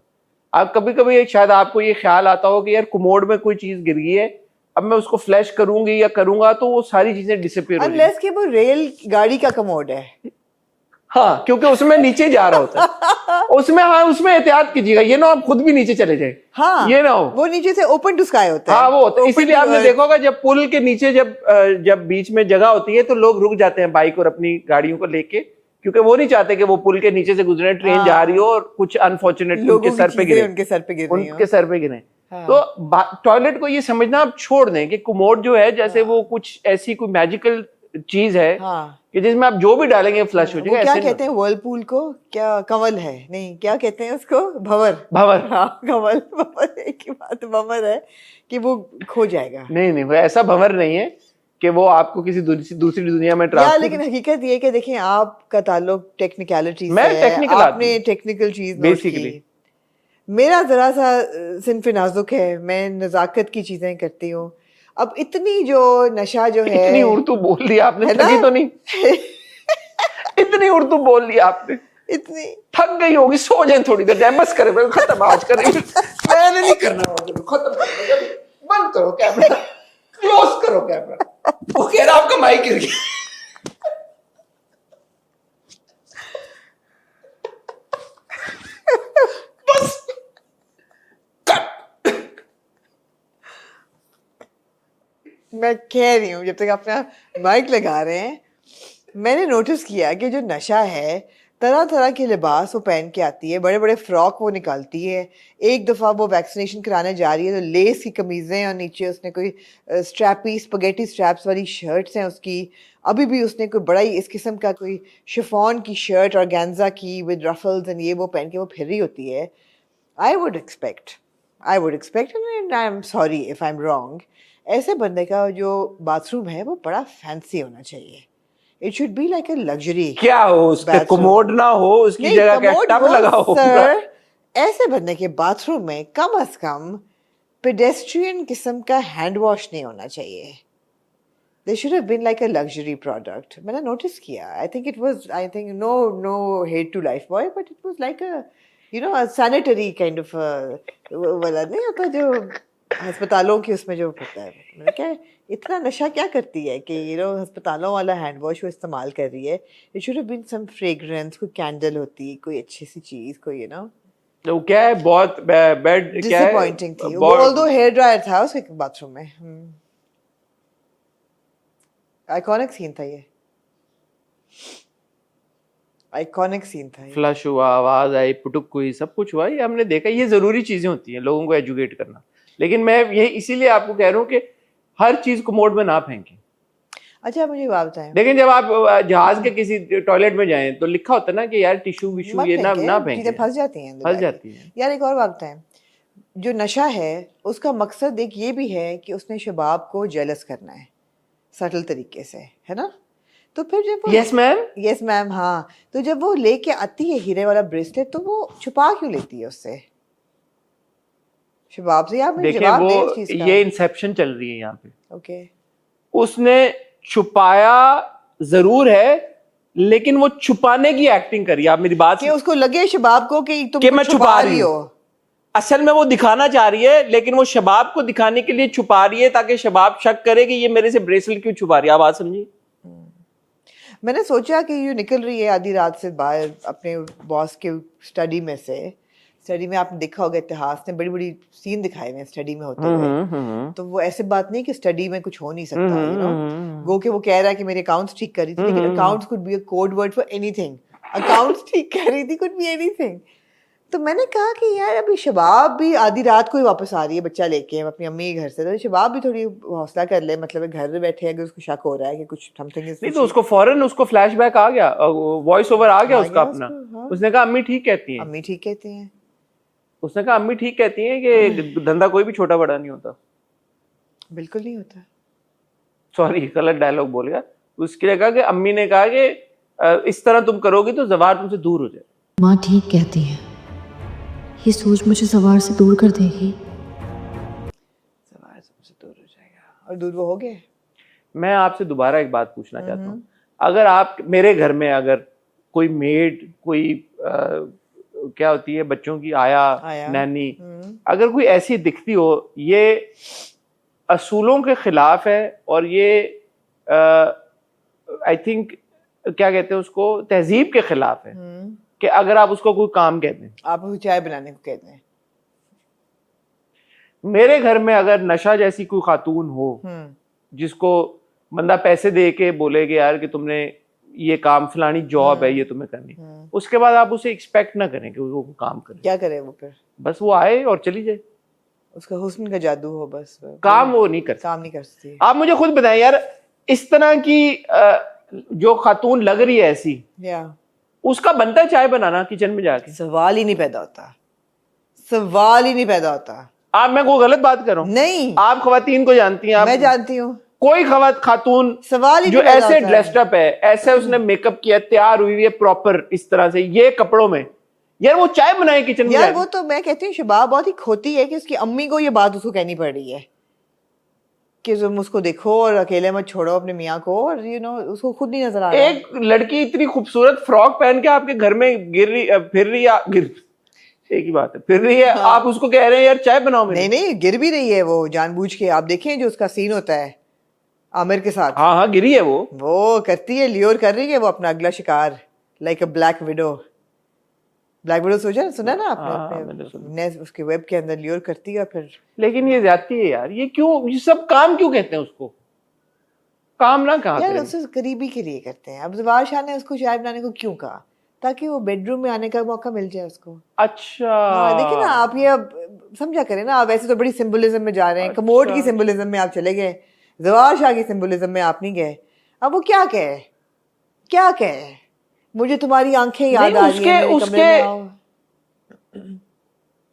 आप कभी कभी शायद आपको ये ख्याल आता हो कि यार कमोड में कोई चीज गिर गई है, अब मैं उसको फ्लैश करूंगी या करूंगा तो वो सारी चीजें डिसअपीयर हो जाएंगी। अनलेस कि वो रेल गाड़ी का कमोड है। हाँ, क्योंकि उसमें नीचे जा रहा होता है। उसमें एहतियात कीजिएगा, ये ना आप खुद भी नीचे चले जाए। हाँ, ये ना हो, वो नीचे से ओपन टू स्काई होता है। हाँ वो होता है। इसीलिए आपने देखा होगा जब पुल के नीचे जब बीच में जगह होती है तो लोग रुक जाते हैं बाइक और अपनी गाड़ियों को लेके, क्योंकि वो नहीं चाहते कि वो पुल के नीचे से गुजरे, ट्रेन जा रही हो और कुछ अनफॉर्चुनेट उनके सर पे गिरे, उनके सर पे गिरे। तो टॉयलेट को ये समझना आप छोड़ दें कि कमोड जो है जैसे वो कुछ ऐसी कोई मैजिकल चीज है कि जिसमें आप जो भी डालेंगे फ्लश हो जाएगा। क्या कहते हैं वर्लपूल को? क्या कंवल है? नहीं, क्या कहते हैं उसको? भंवर। हाँ, कंवल भंवर एक ही बात, भंवर है कि वो खो जाएगा। नहीं, वो ऐसा भंवर नहीं है कि वो आपको किसी दूसरी दुनिया में ट्रांसफर। लेकिन हकीकत ये कि देखिए आपका ताल्लुक टेक्निकलिटी से है, आपने टेक्निकल चीज बेसिकली। मेरा जरा सा सिन्फ नाजुक है, मैं नजाकत की चीजें करती हूँ। अब इतनी जो नशा जो है, इतनी उर्दू बोल दी आपने, थकी तो नहीं? इतनी उर्दू बोल दी आपने, इतनी थक गई होगी, सो जाए थोड़ी देर टाइम, बस करें, खत्म आज करें। मैंने नहीं करना, खत्म करो, बंद करो कैमरा, क्लोज करो कैमरा। वो कह रहा आपका माइक गिर गया। बस मैं कह रही हूँ जब तक अपना माइक लगा रहे हैं, मैंने नोटिस किया कि जो नशा है तरह तरह के लिबास वो पहन के आती है, बड़े बड़े फ्रॉक वो निकालती है। एक दफ़ा वो वैक्सीनेशन कराने जा रही है तो लेस की कमीज़ें और नीचे उसने कोई स्ट्रैपी स्पगेटी स्ट्रैप्स वाली शर्ट्स हैं उसकी। अभी भी उसने कोई बड़ा ही इस किस्म का कोई शिफॉन की शर्ट और गैंजा की विद रफल्स एंड ये वो पहन के वो फिर रही होती है। I would expect and I am sorry if I am wrong, ऐसे बंदे का जो बाथरूम है वो बड़ा फैंसी होना चाहिए। It should be like a luxury. क्या हो उसके कमोड ना हो, उसकी नहीं, जगह क्या कमोड टब हो, लगा हो? सर, ऐसे बंदे के बाथरूम में कम से कम पेडेस्ट्रियन किस्म का हैंड वॉश नहीं होना चाहिए। They should have been like a luxury product. मैंने नोटिस किया. I think no hate to Lifebuoy, but it was like a sanitary kind of वाला नहीं होता जो अस्पतालों की उसमें जो होता है। मैंने कहा इतना नशा क्या करती है कि अस्पतालों वाला हैंड वॉश वो इस्तेमाल कर रही है। It should have been some fragrance, कोई कैंडल होती, कोई अच्छी सी चीज, कोई तो क्या है, बहुत बैड क्या है, डिसअपॉइंटिंग थी वो। ऑल्दो हेयर ड्रायर था उसके बाथरूम में। आइकॉनिक सीन था ये, आइकॉनिक सीन था ये। फ्लश हुआ, आवाज आई, पुटुक हुई, सब कुछ हुआ, ये हमने देखा। ये जरूरी चीजें होती हैं लोगों को एजुकेट करना। लेकिन मैं ये इसीलिए आपको कह रहा हूँ कि हर चीज को मोड में ना फेंकें। अच्छा मुझे बात बताएं, लेकिन जब आप जहाज के किसी टॉयलेट में जाएं तो लिखा होता है ना कि यार टिश्यू विश्यू ये ना फेंकें, चीजें फंस जाती हैं, फंस जाती हैं। यार एक और बात बताएं, जो नशा है उसका मकसद एक ये भी है कि उसने शबाब को जेलस करना है सटल तरीके से, है ना? तो फिर जब वो यस मैम हाँ, तो जब वो लेके आती है हीरे वाला ब्रेसलेट तो वो छुपा क्यों लेती है उससे शबाब से? आप मुझे जवाब दें इस चीज का। ये इंसेप्शन चल रही है यहाँ पे। ओके, उसने छुपाया जरूर है, लेकिन वो छुपाने की एक्टिंग करी। आप मेरी बात कि उसको लगे शबाब को कि तुम मैं छुपा रही हो। असल में वो दिखाना चाह रही है, लेकिन वो शबाब को दिखाने के लिए छुपा रही है ताकि शबाब शक करे कि ये मेरे से ब्रेसलेट क्यों छुपा रही है। आप बात समझी? मैंने सोचा कि ये निकल रही है आधी रात से बाहर अपने बॉस के स्टडी में से। स्टडी में आपने देखा होगा इतिहास ने बड़ी बड़ी सीन दिखाए हुए स्टडी में होते हुए। तो वो ऐसे बात नहीं कि स्टडी में कुछ हो नहीं सकता, गो के वो कह रहा है कि मेरे अकाउंट्स ठीक कर रही थी, लेकिन accounts could be a code word for anything. Accounts ठीक कर रही थी, कुड बी एनीथिंग। तो मैंने कहा कि यार अभी शबाब भी आधी रात को ही वापस आ रही है बच्चा लेके अपनी अम्मी के घर से, तो शबाब भी थोड़ी हौसला कर ले। मतलब घर में बैठे अगर उसको शक हो रहा है कि कुछ समथिंग इज, नहीं तो उसको फौरन उसको फ्लैशबैक आ गया, वॉइस ओवर आ गया उसका अपना। उसने कहा अम्मी ठीक कहती हैं, अम्मी ठीक कहती हैं। उसने कहा अम्मी ठीक कहती हैं कि धंधा कोई भी छोटा बड़ा नहीं होता। बिल्कुल नहीं होता। सॉरी गलत डायलॉग बोल गया। उसकी जगह कि अम्मी ने कहा कि इस तरह तुम करोगी तो जवार तुमसे दूर हो जाए। माँ ठीक कहती है, ये सोच मुझे सवार से दूर कर देगी। सवार तुमसे दूर हो जाएगा, और दूर वो हो गए। मैं आपसे दोबारा एक बात पूछना चाहता हूँ, अगर आप मेरे घर में अगर कोई मेड, कोई क्या होती है बच्चों की आया नैनी, अगर कोई ऐसी दिखती हो, ये असूलों के खिलाफ है और ये आई थिंक क्या कहते हैं उसको, तहजीब के खिलाफ है कि अगर आप उसको कोई काम कहते हैं, आप उसको चाय बनाने को कहते हैं। मेरे घर में अगर नशा जैसी कोई खातून हो जिसको बंदा पैसे दे के बोले कि यार कि तुमने ये काम, फलानी जॉब है ये तुम्हें करनी, उसके बाद आप उसे एक्सपेक्ट ना करें कि वो काम करे। क्या करे वो फिर? बस वो आए और चली जाए, उसका हुस्न का जादू हो, बस काम वो नहीं करती, काम नहीं कर सकती। आप मुझे खुद बताएं यार, इस तरह की जो खातून लग रही है ऐसी, उसका बनता है चाय बनाना किचन में जाके? सवाल ही नहीं पैदा होता, सवाल ही नहीं पैदा होता। आप, मैं कोई गलत बात कर रहा हूँ? नहीं, आप खवातीन को जानती हैं। मैं जानती हूँ। कोई खातून सवाल ही जो ऐसे ड्रेस्ड अप है, ऐसे उसने मेकअप किया, तैयार हुई है प्रॉपर इस तरह से, ये कपड़ों में, यार वो चाय बनाए किचन में? यार वो तो मैं कहती हूँ शबाब बहुत ही खोती है कि उसकी अम्मी को ये बात उसको कहनी पड़ रही है कि तुम उसको देखो और अकेले मत छोड़ो अपने मियाँ को, और उसको खुद नहीं नजर आ रहा। एक लड़की इतनी खूबसूरत फ्रॉक पहन के आपके घर में फिर रही है, एक ही बात है, फिर रही है, आप उसको कह रहे हैं यार चाय बनाओ मेरे? नहीं, गिर भी रही है वो जानबूझ के। आप देखें जो उसका सीन होता है आमिर के साथ। हाँ गिरी है वो करती है, लियोर कर रही है वो अपना अगला शिकार, लाइक अ ब्लैक विडो। ब्लैक विडो सुना ना आपने? उसके वेब के अंदर लियोर करती है और फिर। लेकिन ये ज्यादती है यार, ये क्यों, ये सब काम क्यों कहते हैं उसको? काम ना कहा यार उससे करीबी के लिए करते हैं। अब जवार शाह ने उसको चाय बनाने को क्यों कहा? ताकि वो बेडरूम में आने का मौका मिल जाए उसको। अच्छा हाँ देखिए ना, आप ये अब समझा करें ना, आप वैसे तो बड़ी सिंबलिज्म में जा रहे हैं, कमोड की सिंबलिज्म में आप चले गए, जवार शाह की सिंबलिज्म में आप नहीं गए। अब वो क्या कहे, मुझे तुम्हारी आंखें याद आ रही है, मेरे कमरे में आओ।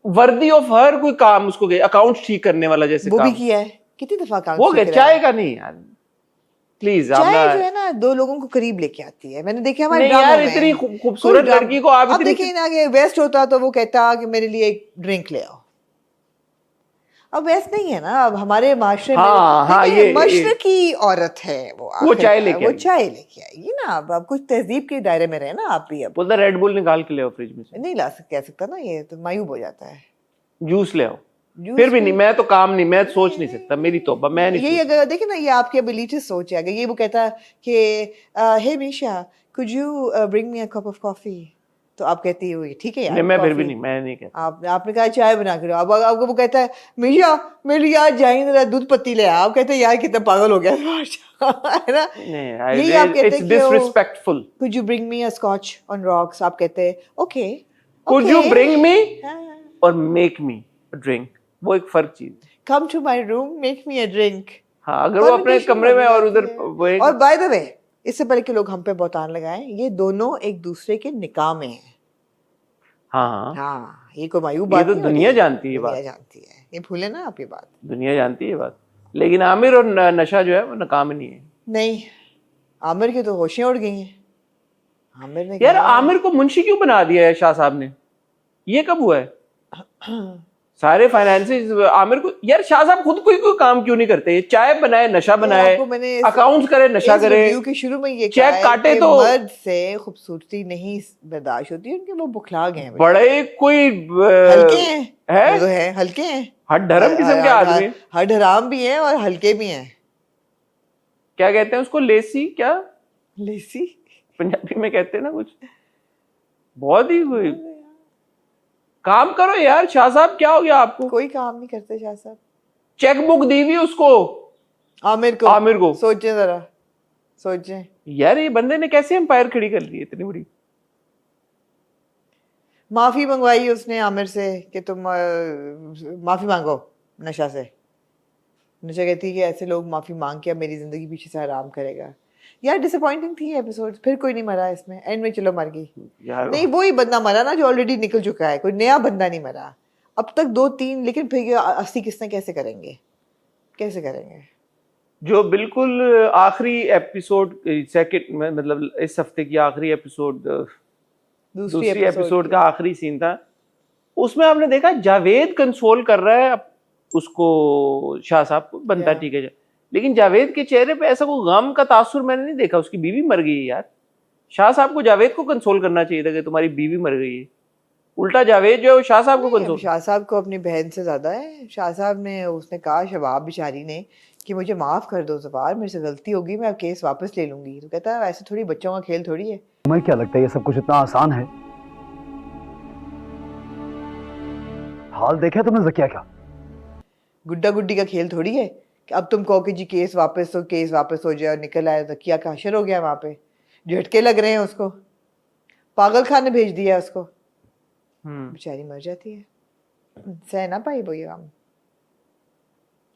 वर्दी ऑफ हर कोई काम उसको गए, अकाउंट ठीक करने वाला जैसे वो काम भी किया है, कितनी दफा काम वो गए। चाय का नहीं यार, प्लीज चाय जो है ना दो लोगों को करीब लेके आती है। मैंने देखा हमारे नहीं यार, ड्रामों में इतनी खूबसूरत लड़की को आप अब इतनी देखिए ना कि वेस्ट होता तो वो कहता कि मेरे लिए एक ड्रिंक ले आओ। अब वेस्ट नहीं है ना, अब हमारे माशरे में हाँ, देखिए, ये मशरकी औरत है वो चाय लेके आएगी ना। अब कुछ तहजीब के दायरे में रहे ना आप भी। अब बोलता रेड बुल निकाल के ले आओ फ्रिज में से, नहीं कह सकता ना, ये तो मायूब हो जाता है। जूस ले आओ, फिर भी नहीं, मैं तो काम नहीं, मैं सोच नहीं सकता, मेरी तौबा, मैं नहीं यही अगर देखिए ना, ये आपकी अब elitist सोच है। अगर ये वो कहता कि hey Misha could you bring me a cup of coffee, तो आप कहती हो ठीक है यार, मैं फिर भी नहीं, मैं नहीं कहता। आपने कहा चाय बना के, अब आपको वो कहता है मीशा मेरे लिए आज जाइए जरा दूध पत्ती ले आ, आप कहते हैं यार कितना पागल हो गया है ना। यही आप कहते it's disrespectful. Could you bring me a scotch on rocks, आप कहते हैं okay. Could you bring me और मेक मी अ ड्रिंक, वो एक फर्क चीज। Come to my room make me a drink. हाँ, अगर वो अपने कमरे में और उधर और बाय द वे, इससे पहले कि लोग हम पे बहतान लगाएं, ये दोनों एक दूसरे के निकाह में हैं। हाँ, ये कोई मायूब बात ये तो दुनिया जानती है, दुनिया जानती है, ये भूले ना आप ये बात, दुनिया जानती है बात। लेकिन आमिर और नशा जो है वो नाकाम नहीं है। नहीं, आमिर की तो होशें उड़ गई हैं। आमिर ने यार आमिर को मुंशी क्यों बना दिया है शाह साहब ने, ये कब हुआ है? सारे फाइनेंसेस आमिर को, यार शाह साहब खुद कोई काम क्यों नहीं करते? चाय बनाए, नशा बनाए, अकाउंट्स करे, नशा करे। रिव्यू के शुरू में ये चेक काटे तो मर्द से खूबसूरती नहीं बर्दाश्त होती, उनके वो बुखला गए हैं, बड़े कोई हल्के हैं, तो है हल्के हैं, हड धर्म किस्म के आदमी, हड हराम भी हैं और हल्के भी हैं। क्या कहते हैं उसको, लेसी, क्या लेसी पंजाबी में कहते हैं ना कुछ, बहुत ही कोई काम करो यार। शाह साहब क्या हो गया आपको? कोई काम नहीं करते शाह साहब। चेक बुक दी हुई उसको, आमिर को सोचें जरा, सोचें यार ये बंदे ने कैसे एम्पायर खड़ी कर ली इतनी बड़ी। माफी मंगवाई उसने आमिर से कि तुम माफी मांगो नशा से। नशा कहती है कि ऐसे लोग माफी मांग के अब मेरी जिंदगी पीछे से आराम करेगा। यार डिसअपॉइंटिंग थी एपिसोड, फिर कोई नहीं मरा इसमें, एंड में चलो मर गई। नहीं, वही बंदा मरा ना जो ऑलरेडी निकल चुका है, कोई नया बंदा नहीं मरा अब तक, 2-3, लेकिन फिर 80 किस्तें कैसे करेंगे? जो बिल्कुल आखिरी एपिसोड, सेकंड मतलब इस हफ्ते की आखिरी एपिसोड, दूसरी एपिसोड का आखिरी सीन था, उसमें आपने देखा जावेद कंसोल कर रहा है उसको, शाह साहब को, बनता ठीक है, लेकिन जावेद के चेहरे पे ऐसा कोई गम का तासुर मैंने नहीं देखा। उसकी बीवी मर गई है यार। शाह साहब को जावेद को कंसोल करना चाहिए था कि तुम्हारी बीवी मर गई है, उल्टा जावेद जो है वो शाह साहब को कंसोल। शाह साहब को अपनी बहन से ज्यादा है। शाह साहब ने, उसने कहा शबाब बेचारी ने कि मुझे माफ कर दो ज़फ़ार, मेरे से गलती होगी, मैं अब केस वापस ले लूंगी। तो कहता है ऐसे थोड़ी, बच्चों का खेल थोड़ी है। तुम्हें क्या लगता है ये सब कुछ इतना आसान है? हाल देखा तुमने ज़किया का? गुड्डा गुड्डी का खेल थोड़ी है कि अब तुम कहो कि जी केस वापस हो जाए और निकल आए। ज़किया का हशर हो गया वहां पे, झटके लग रहे हैं उसको, पागल खाने भेज दिया उसको, बेचारी मर जाती है, सह ना पाई वो ये काम।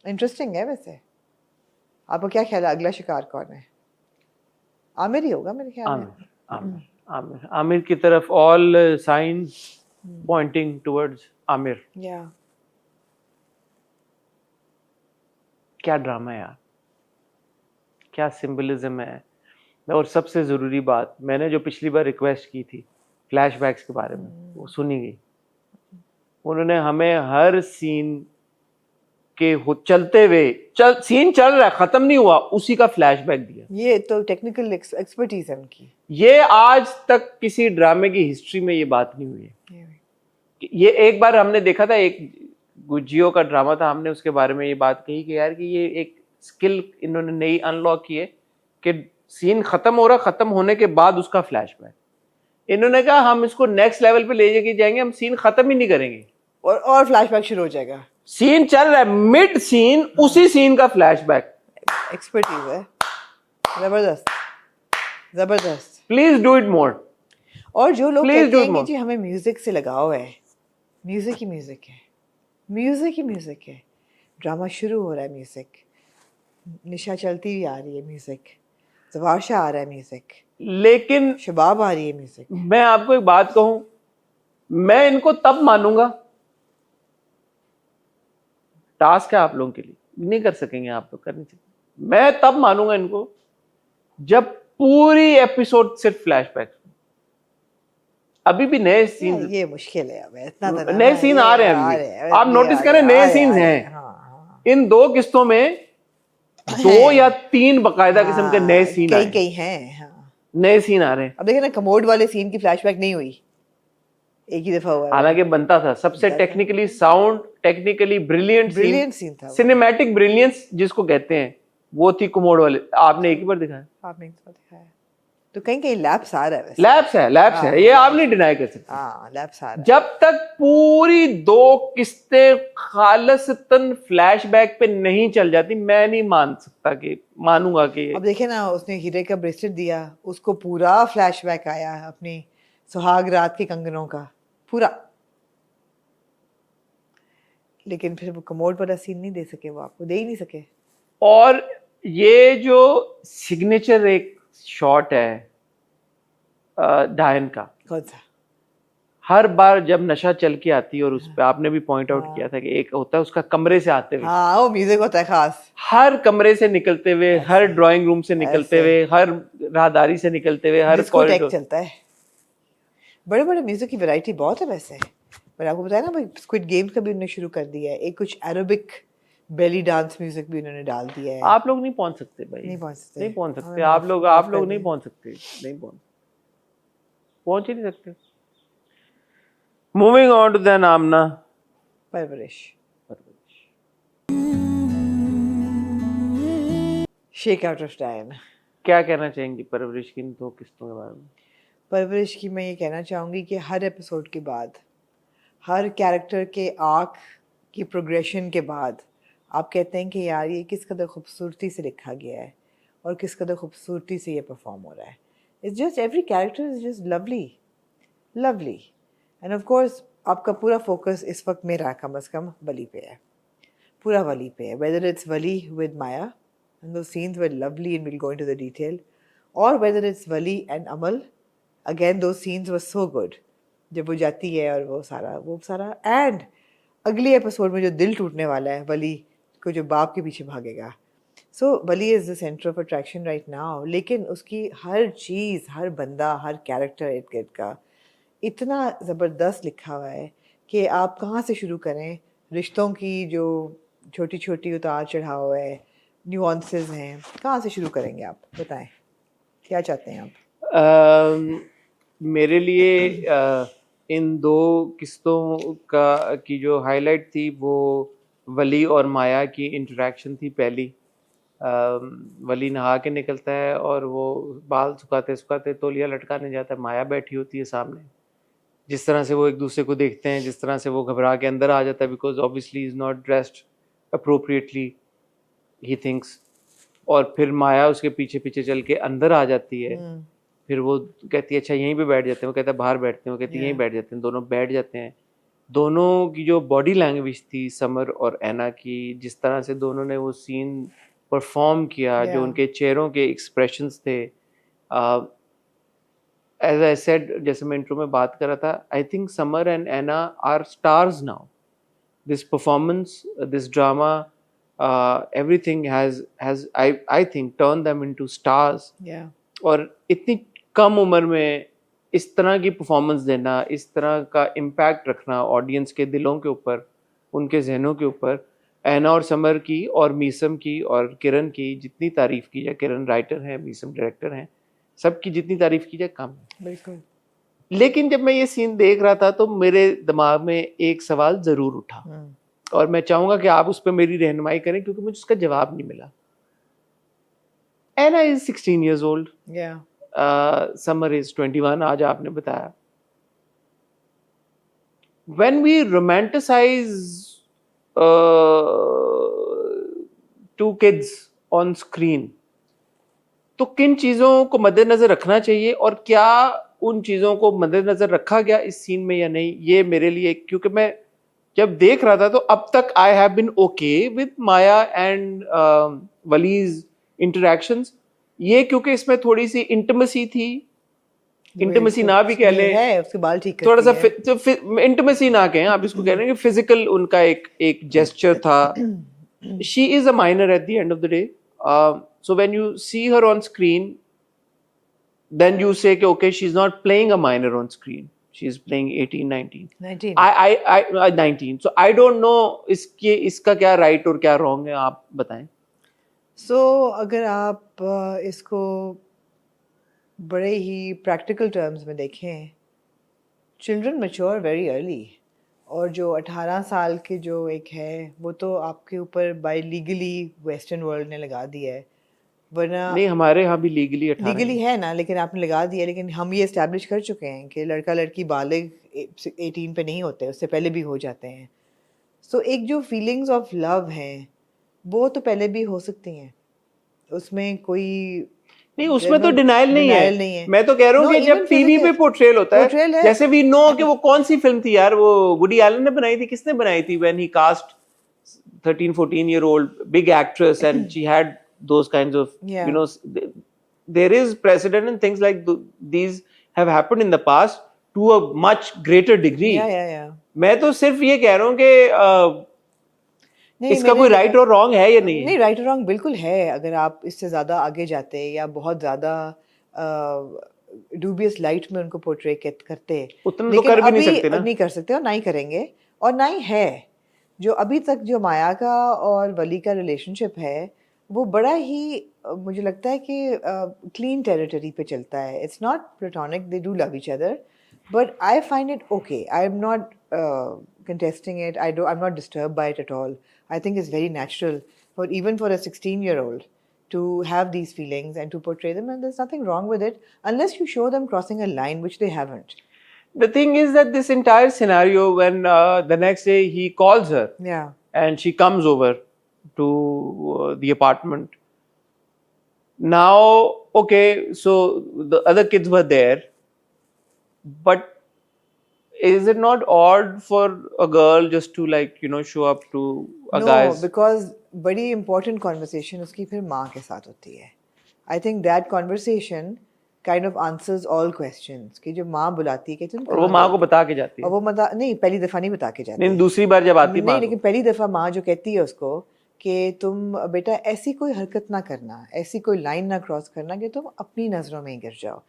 इंटरेस्टिंग है। वैसे आपको क्या ख्याल है अगला शिकार कौन है? आमिर ही होगा मेरे ख्याल में। आमिर की तरफ all science pointing towards Aamir. क्या ड्रामा है यार, क्या सिंबलिज्म है। और सबसे ज़रूरी बात, मैंने जो पिछली बार रिक्वेस्ट की थी फ्लैशबैक्स के बारे में, वो सुनी गई। उन्होंने हमें हर सीन के चलते हुए, सीन चल रहा है, ख़त्म नहीं हुआ, उसी का फ्लैशबैक दिया। ये तो टेक्निकल एक्सपर्टीज है उनकी। ये आज तक किसी ड्रामे की हिस्ट्री में ये बात नहीं हुई है। ये एक बार हमने देखा था, एक जियो का ड्रामा था, हमने उसके बारे में ये बात कही कि यार कि ये एक स्किल इन्होंने नई अनलॉक की है कि सीन खत्म हो रहा, खत्म होने के बाद उसका फ्लैशबैक। इन्होंने कहा हम इसको नेक्स्ट लेवल पे ले जाके जाएंगे, हम सीन खत्म ही नहीं करेंगे और फ्लैशबैक शुरू हो जाएगा। सीन चल रहा है, मिड सीन उसी सीन का फ्लैशबैक। एक्सपर्टीज है, जबरदस्त। Please do it more. और जो लोग Please कहते do हैं कि more. जी हमें म्यूजिक से लगाव है, म्यूजिक ही म्यूजिक है, म्यूजिक ही म्यूजिक है। ड्रामा शुरू हो रहा है म्यूजिक, निशा चलती हुई आ रही है म्यूजिक, जवाशा आ रहा है म्यूजिक, लेकिन शबाब आ रही है म्यूजिक। मैं आपको एक बात कहूं, मैं इनको तब मानूंगा, टास्क है आप लोगों के लिए, नहीं कर सकेंगे आप लोग, कर नहीं सकेंगे, मैं तब मानूंगा इनको जब पूरी एपिसोड सिर्फ फ्लैशबैक। अभी भी नए सीन, ये मुश्किल है, अब इतना तो नए सीन आ रहे हैं अभी, आप नोटिस करें नए सीन्स हैं हाँ, इन 2 किस्तों में, 2 या 3 बकायदा किस्म के नए सीन कई आए, कई हैं। हाँ, नए सीन आ रहे हैं। अब देखिए ना, कमोड वाले सीन की फ्लैशबैक नहीं हुई, एक ही दफा हुआ है। हालांकि बनता था, सबसे technically sound, technically brilliant brilliant scene था वो। सिनेमैटिक ब्रिलियंस जिसको कहते हैं, वो थी कुमोड वाले। आपने एक ही बार दिखाया, आपने एक दफा दिखाया, तो कहीं कहीं लैप्स आ रहा है वैसे। लैप्स है, ये आप नहीं डिनाई कर सकते। हाँ, लैप्स आ रहा है। जब तक पूरी 2 किस्तें खालसतन फ्लैशबैक पे नहीं चल जाती, मैं नहीं मान सकता कि मानूंगा कि अब देखिए ना, उसने हीरे का ब्रेसलेट दिया, उसको पूरा फ्लैशबैक आया अपनी सुहाग रात के कंगनों का पूरा, लेकिन फिर वो कमोड वाला सीन नहीं दे सके, वो आपको दे ही नहीं सके। और ये जो सिग्नेचर एक शॉट है डायन का, कौन सा? हर बार जब नशा चल के आती है, और उस पे आपने भी पॉइंट आउट किया था कि एक होता है उसका कमरे से आते हुए, हाँ, वो म्यूजिक होता है खास, हर कमरे से निकलते हुए, हर ड्राइंग रूम से निकलते हुए, हर राहदारी से निकलते हुए, हर डिस्कोटेक चलता है। बड़े बड़े म्यूजिक की वैरायटी बहुत है वैसे। मैंने आपको बताया ना, स्क्विड गेम्स का भी उन्होंने शुरू कर दिया है, एक कुछ अरेबिक बेली डांस म्यूजिक भी उन्होंने डाल दिया है। आप लोग नहीं पहुंच सकते भाई, नहीं पहुंच सकते, नहीं पहुंच सकते, हमें आप लोग कर नहीं दें। पहुंच सकते, नहीं पहुंच ही नहीं सकते। मूविंग ऑन टू द नामना परवरिश। शेक आउट ऑफ डायन। क्या कहना चाहेंगी परवरिश की इन 2 किस्तों के बारे में? परवरिश की मैं ये कहना चाहूँगी कि हर एपिसोड के बाद, हर कैरेक्टर के आर्क की प्रोग्रेशन के बाद आप कहते हैं कि यार ये किस कदर खूबसूरती से लिखा गया है और किस कदर खूबसूरती से ये परफॉर्म हो रहा है। It's just every character is just lovely, lovely. End of course आपका पूरा फोकस इस वक्त मेरा कम अज़ कम वली पे है, पूरा वली पे है, whether it's Wali with Maya and those scenes were lovely and we'll go into the detail, or whether it's Wali and Amal, again those scenes were so good जब वो जाती है और वो सारा and अगले एपिसोड में जो दिल टूटने वाला है वली को, जो बाप के पीछे भागेगा। So Wali is the centre of attraction right now, लेकिन उसकी हर चीज़, हर बंदा, हर कैरेक्टर इर्द गिर्द का इतना ज़बरदस्त लिखा हुआ है कि आप कहाँ से शुरू करें। रिश्तों की जो छोटी छोटी उतार चढ़ाव है, न्यूआंसेस हैं, कहाँ से शुरू करेंगे आप? बताएं, क्या चाहते हैं आप? मेरे लिए इन 2 किस्तों की जो हाईलाइट थी वो वली और माया की इंटरेक्शन थी पहली। वली नहा के निकलता है और वो बाल सुखाते सुखाते तौलिया लटकाने जाता है, माया बैठी होती है सामने। जिस तरह से वो एक दूसरे को देखते हैं, जिस तरह से वो घबरा के अंदर आ जाता है, because obviously is not dressed appropriately he thinks, और फिर माया उसके पीछे पीछे चल के अंदर आ जाती है। फिर वो कहती है अच्छा यहीं पे बैठ जाते हैं, वो कहता है बाहर बैठते हैं, वो कहती है यहीं बैठ जाते हैं, दोनों बैठ जाते हैं। दोनों की जो बॉडी लैंग्वेज थी समर और ऐना की, जिस तरह से दोनों ने वो सीन परफॉर्म किया, जो उनके चेहरों के एक्सप्रेशंस थे, एज आई सेड, जैसे मैं इंट्रो में बात कर रहा था, I think Samar and Aina are stars now. This performance, this drama, everything has I think turned them into stars. और इतनी कम उम्र में इस तरह की परफॉर्मेंस देना, इस तरह का इम्पैक्ट रखना ऑडियंस के दिलों के ऊपर, उनके जहनों के ऊपर, ऐना और समर की और मीसम की और किरण की जितनी तारीफ की जाए, किरण राइटर हैं, मीसम डायरेक्टर हैं, सबकी जितनी तारीफ की जाए कम है। बिल्कुल। लेकिन जब मैं ये सीन देख रहा था तो मेरे दिमाग में एक सवाल जरूर उठा, और मैं चाहूंगा कि आप उस पर मेरी रहनुमाई करें, क्योंकि मुझे उसका जवाब नहीं मिला। Anna is 16 years old. Yeah. Summer is 21. आज आपने बताया। When we romanticize two kids on screen, तो किन चीजों को मद्देनजर रखना चाहिए, और क्या उन चीजों को मद्देनजर रखा गया इस सीन में या नहीं, ये मेरे लिए, क्योंकि मैं जब देख रहा था तो अब तक I have been okay with Maya and Wali's interactions. ये क्योंकि इसमें थोड़ी सी इंटिमेसी थी, इंटिमेसी ना भी कह लें, है उसके बाल ठीक थोड़ा सा करती है। इंटिमेसी ना कहें आप, इसको कह रहे हैं कि फिजिकल उनका एक जेस्चर था। She is a minor at the end of the day, so when you see her on screen then you say कि okay she's not playing a minor on screen, she's playing 18 19 19 I 19, so I don't know इसका क्या right और क्या wrong है, आप बताएं। सो अगर आप इसको बड़े ही प्रैक्टिकल टर्म्स में देखें, चिल्ड्रन मैच्योर वेरी अर्ली, और जो 18 साल के जो एक है वो तो आपके ऊपर बाय लीगली वेस्टर्न वर्ल्ड ने लगा दिया है, वरना नहीं हमारे यहाँ भी लीगली 18 लीगली है ना, लेकिन आपने लगा दिया। लेकिन हम ये इस्टेब्लिश कर चुके हैं कि लड़का लड़की बालिग 18 पे नहीं होते, उससे पहले भी हो जाते हैं। सो एक जो फीलिंग्स ऑफ लव हैं वो तो पहले भी हो सकती हैं, उसमें कोई नहीं, उसमें तो डिनाइल नहीं denial नहीं है। है। मैं तो कह रहा हूँ No, कि जब even टीवी पे physical- पोर्ट्रेल होता portrayal है, है। जैसे वी नो कि वो कौन सी फिल्म थी यार, वो वुडी एलन ने बनाई थी, किसने बनाई थी, when he cast 13-14 year old big actress and she had those kinds of Yeah. you know there is precedent and things like these have happened in the past to a much greater degree. या मैं तो सिर्फ ये कह रहा हूँ कि नहीं, इसका कोई राइट और रॉन्ग है या नहीं नहीं, राइट और रॉन्ग बिल्कुल है। अगर आप इससे ज़्यादा आगे जाते या बहुत ज़्यादा डूबियस लाइट में उनको पोर्ट्रे करते, उतना तो कर भी नहीं सकते ना, नहीं कर सकते और ना ही करेंगे, और ना ही है। जो अभी तक जो माया का और वली का रिलेशनशिप है वो बड़ा ही मुझे लगता है कि क्लीन टेरिटरी पे चलता है। It's not platonic, they do love each other, but I find it okay. I am not contesting it. I'm not disturbed by it at all. I think it's very natural even for a 16-year-old to have these feelings and to portray them, and there's nothing wrong with it unless you show them crossing a line, which they haven't. the thing is that this entire scenario, when the next day he calls her Yeah. and she comes over to the apartment, now okay, so the other kids were there, but is it not odd for a girl just to show up to a No, guy's? because बड़ी important conversation उसकी फिर माँ के साथ होती है. I think that conversation kind of answers all questions. कि जो माँ बुलाती है कि तुम और वो माँ को बता के जाती और है, वो नहीं पहली दफा नहीं बता के जाती नहीं दूसरी बार जब आती नहीं, माँ लेकिन पहली दफा माँ जो कहती है उसको कि तुम बेटा ऐसी कोई हरकत ना करना, ऐसी कोई लाइन ना क्रॉस करना कि तुम अपनी नज़रों में ही गिर जाओ,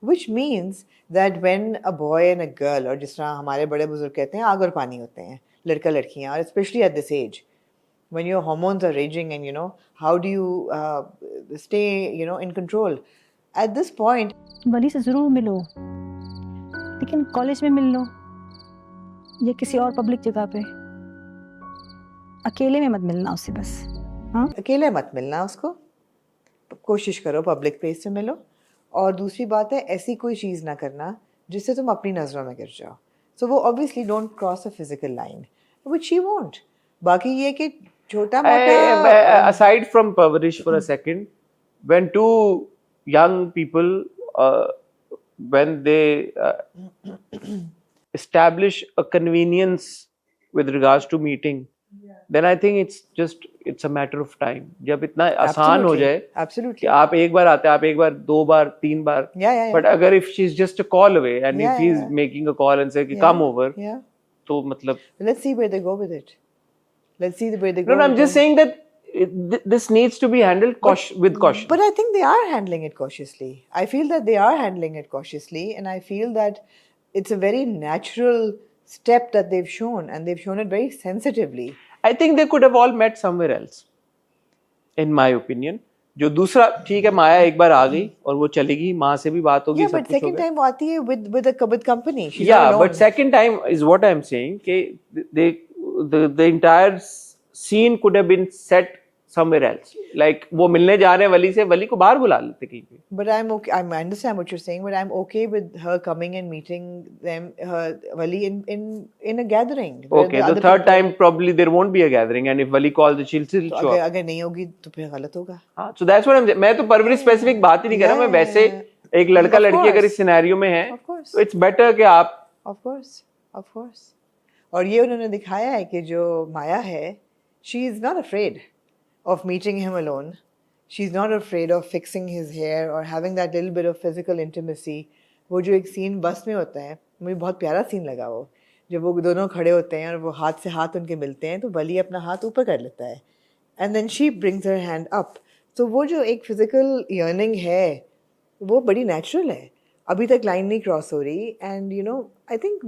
which means that when a boy and a girl, और जिस तरह हमारे बड़े बुजुर्ग कहते हैं आग और पानी होते हैं लड़का लड़कियाँ, और especially at this age when your hormones are raging and how do you stay in control at this point. वली से ज़रूर मिलो, लेकिन कॉलेज में मिल लो या किसी और पब्लिक जगह पे, अकेले में मत मिलना उससे बस। हाँ, अकेले मत मिलना उसको, कोशिश करो पब्लिक प्लेस में मिलो, और दूसरी बात है ऐसी कोई चीज़ ना करना जिससे तुम अपनी नज़रों में गिर जाओ। सो वो obviously don't cross a physical line, which she won't. बाकी ये कि छोटा मोटा aside from Pavarish for a second, when two young people when they establish a convenience with regards to meeting, then I think it's a matter of time. जब इतना आसान हो जाए कि absolutely आप एक बार आते हैं, आप एक बार, दो बार, तीन बार, yeah. but अगर if she's just a call away and Yeah, if he's yeah. making a call and say कि Yeah, come over, yeah. तो मतलब Let's see where they go with it. Let's see where they go. no, I'm with just it. saying that this needs to be handled with caution. But I think they are handling it cautiously. I feel that they are handling it cautiously, and I feel that it's a very natural step that they've shown, and they've shown it very sensitively. I think they could have all met somewhere else, in my opinion. जो दूसरा ठीक है, माया एक बार आ गई और वो चली गई, माँ से भी बात होगी, Yeah, सब but कुछ हो second गया. time वो आती है with company. She's Yeah, not alone. but second time is what I'm saying कि the entire scene could have been set somewhere else. Like वो मिलने जा रहे हैं वली से, वली को बाहर बुला लेते कहीं पे. But I'm okay. I understand what you're saying, but I'm okay with her coming and meeting them, her Wali in a gathering. where Okay, the other third people- time probably there won't be a gathering, and if Wali calls, she'll still तो show up. अगर नहीं होगी तो फिर गलत होगा. हाँ, so that's what I'm saying. मैं तो परवरिश स्पेसिफिक बात ही नहीं कर रहा, मैं वैसे एक लड़का Of लड़की अगर course. इस सिनेरियो में है Of course. तो इट्स बेटर कि आप Of course, of course. और ये उन्होंने दिखाया है कि जो माया है, she is not afraid of meeting him alone. She's not afraid of fixing his hair or having that little bit of physical intimacy. वो जो एक सीन बस में होता है, मुझे बहुत प्यारा सीन लगा वो, जब वो दोनों खड़े होते हैं और वो हाथ से हाथ उनके मिलते हैं, तो बली अपना हाथ ऊपर कर लेता है, and then she brings her hand up. तो वो जो एक physical yearning है, वो बड़ी नेचुरल है, अभी तक लाइन नहीं क्रॉस हो रही. And you know I think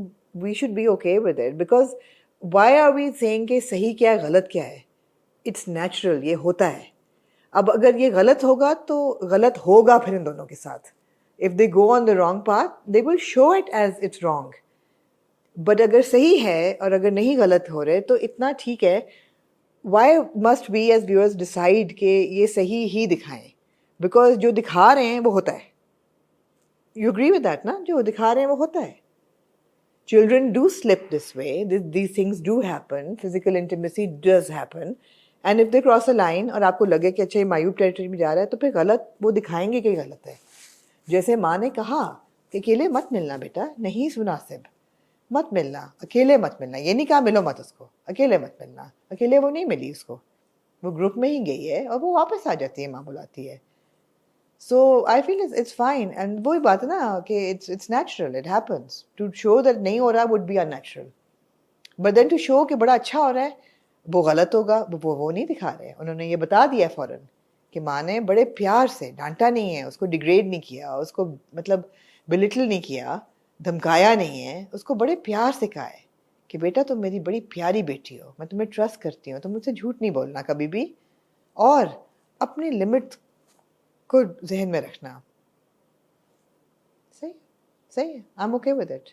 we should be okay with it, because why are we saying कि सही क्या है गलत क्या है? इट्स नेचुरल, ये होता है. अब अगर ये गलत होगा तो गलत होगा फिर इन दोनों के साथ. If they go on the wrong path they will show it as it's wrong. But अगर सही है और अगर नहीं गलत हो रहे तो इतना ठीक है. Why must we as viewers decide कि ये सही ही दिखाएं? बिकॉज जो दिखा रहे हैं वो होता है. यू एग्री विद दैट ना? जो दिखा रहे हैं वो होता है. Children do slip this way. These things do happen. Physical intimacy does happen. And if they cross a line और आपको लगे कि अच्छा ये मायूब टेरिटरी में जा रहा है, तो फिर गलत वो दिखाएंगे कि गलत है. जैसे माँ ने कहा कि अकेले मत मिलना बेटा, नहीं मुनासिब, मत मिलना, अकेले मत मिलना. ये नहीं कहा मिलो मत उसको, अकेले मत मिलना. अकेले वो नहीं मिली उसको, वो ग्रुप में ही गई है और वो वापस आ जाती है, माँ बुलाती है. So I feel it's fine. And वही बात है ना कि it's natural, it happens. To show that नहीं हो रहा would be unnatural. But then to show कि बड़ा अच्छा हो रहा है, वो गलत होगा, वो नहीं दिखा रहे हैं. उन्होंने ये बता दिया फौरन कि माँ ने बड़े प्यार से, डांटा नहीं है, उसको डिग्रेड नहीं किया, उसको मतलब बिलिटल नहीं किया, धमकाया नहीं है, उसको बड़े प्यार से कहा है कि बेटा तुम मेरी बड़ी प्यारी बेटी हो, मैं तुम्हें ट्रस्ट करती हूँ, तुम मुझसे झूठ नहीं बोलना कभी भी, और अपनी लिमिट को जहन में रखना. सही सही है. I am okay with it.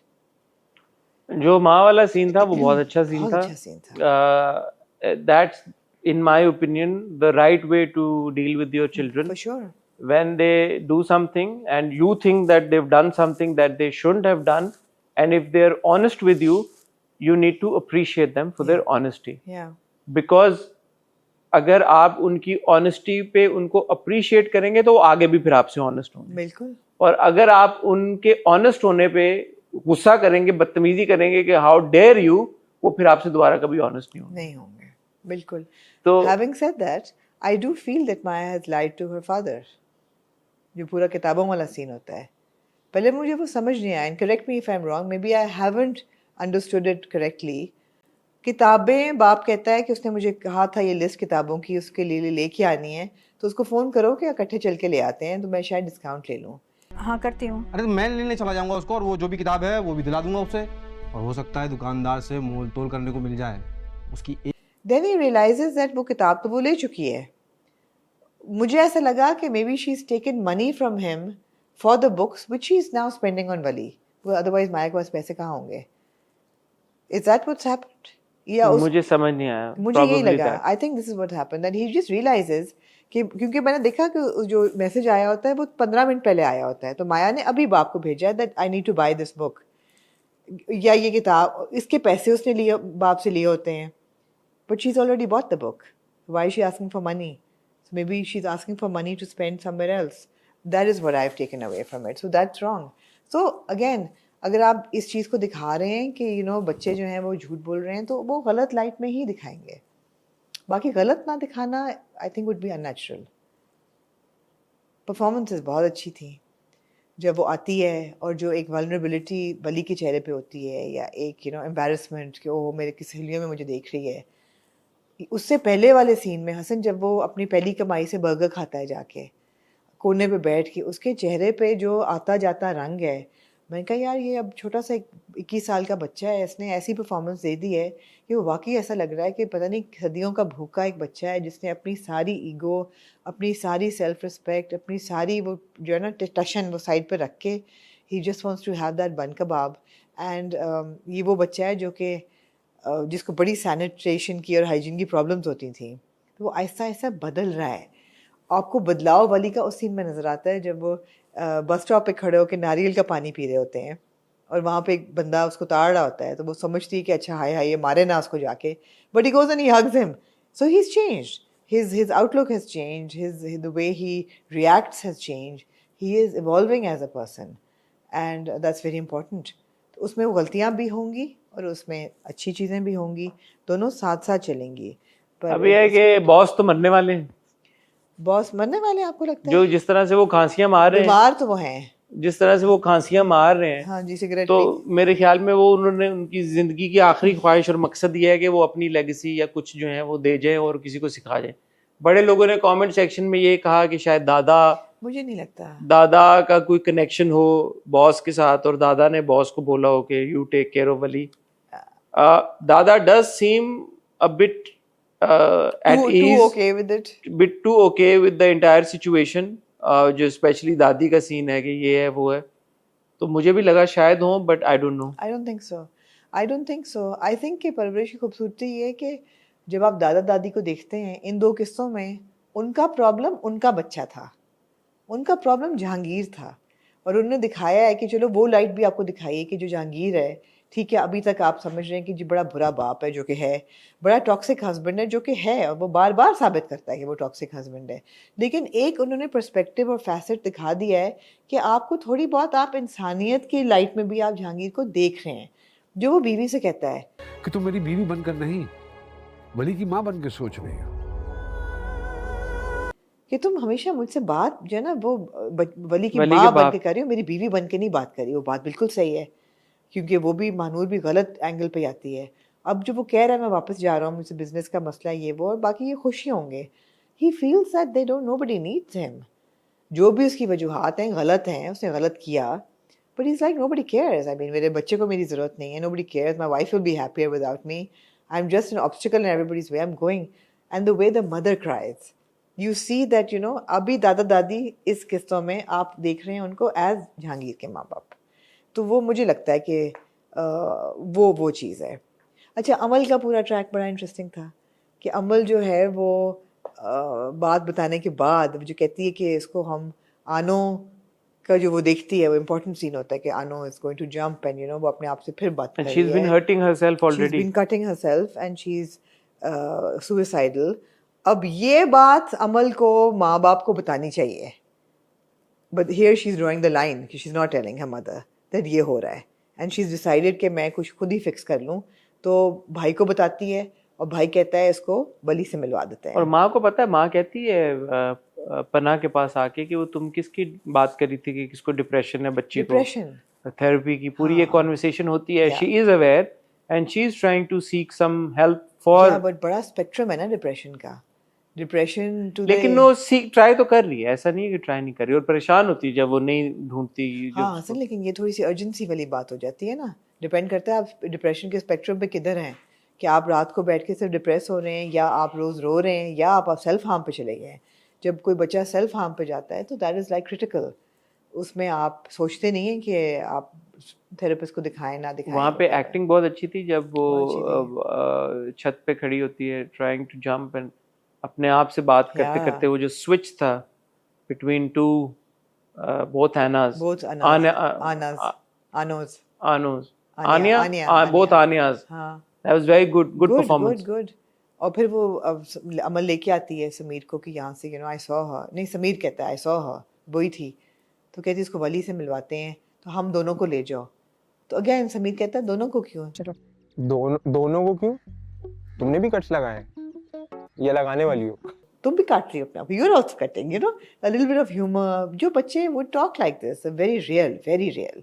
जो माँ वाला सीन था वो बहुत अच्छा सीन बहुत था. अच्छा सीन था. That's in my opinion the right way to deal with your children. For sure. When they do something and you think that they've done something that they shouldn't have done, and if they're honest with you, you need to appreciate them for their honesty. Yeah. Because अगर आप उनकी honesty पे उनको appreciate करेंगे तो वो आगे भी फिर आपसे ऑनेस्ट होंगे. बिल्कुल. और अगर आप उनके ऑनेस्ट होने पे गुस्सा करेंगे, बदतमीजी करेंगे कि हाउ डेयर यू, वो फिर आपसे दोबारा कभी ऑनेस्ट नहीं होंगे. नहीं होंगे. बिल्कुल. तो Having said that, I do feel that Maya has lied to her father. जो पूरा किताबों वाला सीन होता है, पहले मुझे वो समझ नहीं आया. And correct me if I'm wrong, maybe I haven't understood it correctly. किताबें, बाप कहता है कि उसने मुझे कहा था ये लिस्ट किताबों की उसके लिए लेके आनी है, तो उसको फ़ोन करो कि इकट्ठे चल के ले आते हैं, तो मैं शायद डिस्काउंट ले लूँ. हाँ करती हूँ. अरे तो मैं लेने चला जाऊंगा उसको, और वो जो भी किताब है वो भी दिला दूंगा उससे, और हो सकता है दुकानदार से मोल तोल करने को मिल जाए उसकी. Then he realizes that वो किताब तो वो ले चुकी है. मुझे ऐसा लगा कि maybe she's taken money from him for the books which she is now spending on Wali. Otherwise माया के पास पैसे कहाँ होंगे? Is that what's happened? या मुझे समझ नहीं आया. मुझे यही Probably लगा. that. I think this is what happened, that he just realizes कि क्योंकि मैंने देखा कि जो मैसेज आया होता है वो 15 मिनट पहले आया होता है, तो माया ने अभी बाप को भेजा है that I need to buy this book, या ये किताब, इसके पैसे उसने लिए, बाप से लिए होते हैं. But she's already bought the book. Why is she asking for money? So maybe she's asking for money to spend somewhere else. That is what I've taken away from it. So that's wrong. So again, अगर आप इस चीज़ को दिखा रहे हैं कि you know बच्चे जो हैं वो झूठ बोल रहे हैं, तो वो गलत लाइट में ही दिखाएंगे. बाकी गलत ना दिखाना I think would be unnatural. Performances बहुत अच्छी थी. जब वो आती है और जो एक vulnerability बली के चेहरे पे होती है, या एक you know embarrassment कि ओह मेरे किस सहेलियों में मुझे देख रही है. उससे पहले वाले सीन में हसन जब वो अपनी पहली कमाई से बर्गर खाता है जाके कोने पे बैठ के, उसके चेहरे पे जो आता जाता रंग है, मैंने कहा यार ये अब छोटा सा 21 साल का बच्चा है, इसने ऐसी परफॉर्मेंस दे दी है कि वो वाकई ऐसा लग रहा है कि पता नहीं सदियों का भूखा एक बच्चा है जिसने अपनी सारी ईगो, अपनी सारी सेल्फ रिस्पेक्ट, अपनी सारी वो जो है ना टशन वो साइड पर रख के ही just wants to have that bun kebab. And ये वो बच्चा है जो कि जिसको बड़ी सैनिटेशन की और हाइजीन की प्रॉब्लम्स होती थी, तो वो आहिस्ता आहिस्ता बदल रहा है. आपको बदलाव वाली का उस सीन में नज़र आता है जब वो बस स्टॉप पे खड़े होकर नारियल का पानी पी रहे होते हैं और वहाँ पे एक बंदा उसको ताड़ रहा होता है, तो वो समझती है कि अच्छा हाय हाय ये मारे ना उसको जाके, but he goes and he hugs him. So he is changed, his outlook has changed, the way he reacts has changed. He is evolving as a person and that's very important. तो उसमें वो गलतियाँ भी होंगी और उसमें अच्छी चीज़ें भी होंगी, दोनों साथ साथ चलेंगी. पर अब ये है कि बॉस तो मरने वाले हैं, बॉस मरने वाले हैं, आपको लगता जो है? जिस तरह से वो खांसियां मार रहे हैं, बीमार तो वो हैं. जिस तरह से वो खांसियां मार रहे हैं, हाँ जी, सिगरेट तो पी. मेरे ख्याल में वो उन्होंने उनकी जिंदगी की आखिरी ख्वाहिश और मकसद ये है कि वो अपनी लेगेसी या कुछ जो है वो दे जाए और किसी को सिखा जाए. बड़े लोगों ने कमेंट सेक्शन में ये कहा कि शायद मुझे नहीं लगता. दादा का कोई कनेक्शन हो बॉस के साथ और दादा ने बॉस को बोला हो कि you take care of Wali. दादा does seem a bit at Too ease, okay with it. bit too okay with the entire situation. जो स्पेशली दादी का सीन है कि ये है वो है, तो मुझे भी लगा शायद हो, but I don't know. I don't think so. I don't think so. I think कि परवरिश की खूबसूरती ये है कि जब आप दादा दादी को देखते हैं इन दो किस्सों में, उनका प्रॉब्लम उनका बच्चा था, उनका प्रॉब्लम जहांगीर था. और उन्होंने दिखाया है कि चलो वो लाइट भी आपको दिखाई है कि जो जहांगीर है, ठीक है, अभी तक आप समझ रहे हैं कि जी बड़ा बुरा बाप है जो कि है, बड़ा टॉक्सिक हस्बैंड है जो कि है, और वो बार बार साबित करता है कि वो टॉक्सिक हस्बैंड है. लेकिन एक उन्होंने पर्सपेक्टिव और फैसेट दिखा दिया है कि आपको थोड़ी बहुत आप इंसानियत की लाइट में भी आप जहांगीर को देख रहे हैं, जो वो बीवी से कहता है कि तुम मेरी बीवी बनकर नहीं, वली की माँ बनकर सोच रही हो कि तुम हमेशा मुझसे बात जो है ना वो वली की वली के माँ बन बाप. के कर रही हो, मेरी बीवी बन के नहीं बात करी. वो बात बिल्कुल सही है, क्योंकि वो भी महानूर भी गलत एंगल पे आती है. अब जो वो कह रहा है मैं वापस जा रहा हूँ, मुझसे बिजनेस का मसला है ये वो, और बाकी ये खुशी होंगे. He feels that they don't, nobody needs him. जो भी उसकी वजूहात हैं गलत हैं, उसने गलत किया, but is like nobody cares. I mean मेरे बच्चे को मेरी ज़रूरत नहीं है, nobody cares. My wife will be happier without me. I am just an obstacle in everybody's way I am going. And the way the mother cries, you see that you know, अभी दादा दादी इस किस्तों में आप देख रहे हैं उनको एज जहांगीर के माँ बाप. तो वो मुझे लगता है कि वो चीज़ है. अच्छा, अमल का पूरा ट्रैक बड़ा इंटरेस्टिंग था कि अमल जो है वो बात बताने के बाद जो कहती है कि इसको हम आनो का जो वो देखती है, वो इम्पोर्टेंट सीन होता है कि आनो is going to jump and you know वो अपने आप से फिर बात कर And रही she's been है. hurting herself She's already. been cutting herself and she's suicidal. अब ये बात अमल को माँ बाप को बतानी चाहिए, but here she's drawing the line कि she's not telling her mother that ये हो रहा है, and she's decided कि मैं कुछ खुद ही फिक्स कर लूँ. तो भाई को बताती है और भाई कहता है इसको वली से मिलवा देते हैं. और माँ को पता है, माँ कहती है पन्ना के पास आके कि वो तुम किसकी बात करी थी कि किसको डिप्रेशन है बच्ची को, डिप्रेशन थेरेपी की पूरी ये हाँ. कॉन्वर्सेशन होती है. Yeah. She is aware and she is trying to seek some help for, but बड़ा स्पेक्ट्रम है ना डिप्रेशन का. डिप्रेशन टू लेकिन वो सीख ट्राई तो कर रही है, ऐसा नहीं है कि ट्राई नहीं कर रही, और परेशान होती है जब वो नहीं ढूंढती जो हाँ असल, लेकिन ये थोड़ी सी अर्जेंसी वाली बात हो जाती है ना. डिपेंड करता है आप डिप्रेशन के स्पेक्ट्रम पे किधर हैं, कि आप रात को बैठ के सिर्फ डिप्रेस हो रहे हैं, या आप रोज़ रो रहे हैं, या आप सेल्फ हार्म पे चले गए हैं. जब कोई बच्चा सेल्फ हार्म पे जाता है तो दैट इज़ लाइक क्रिटिकल. उसमें आप सोचते नहीं हैं कि आप थेरेपिस्ट को दिखाएं ना दिखाएं. वहाँ पे एक्टिंग बहुत अच्छी थी जब वो बहुत छत पे खड़ी होती है ट्राइंग टू जंप एंड अपने आप से बात करते Yeah. करते वो जो स्विच था बिटवीन टू बोथ एनाज, बोथ आनोज बोथ आनियाज. हाँ. That was very good performance. Good. और फिर वो अमल लेके आती है समीर को कि यहाँ से you know I saw her, नहीं समीर कहता है आई सॉ हर, वही थी. तो कहती है इसको वली से मिलवाते हैं, तो हम दोनों को ले जाओ. तो अगेन समीर कहता है दोनों को क्यों? चलो दोनों को क्यों? तुमने भी कट्स लगाए या लगाने वाली हो? तुम भी काट रही हो अपना. You are also cutting, you know, a little bit of humour. जो बच्चे वो talk like this, very real, very real.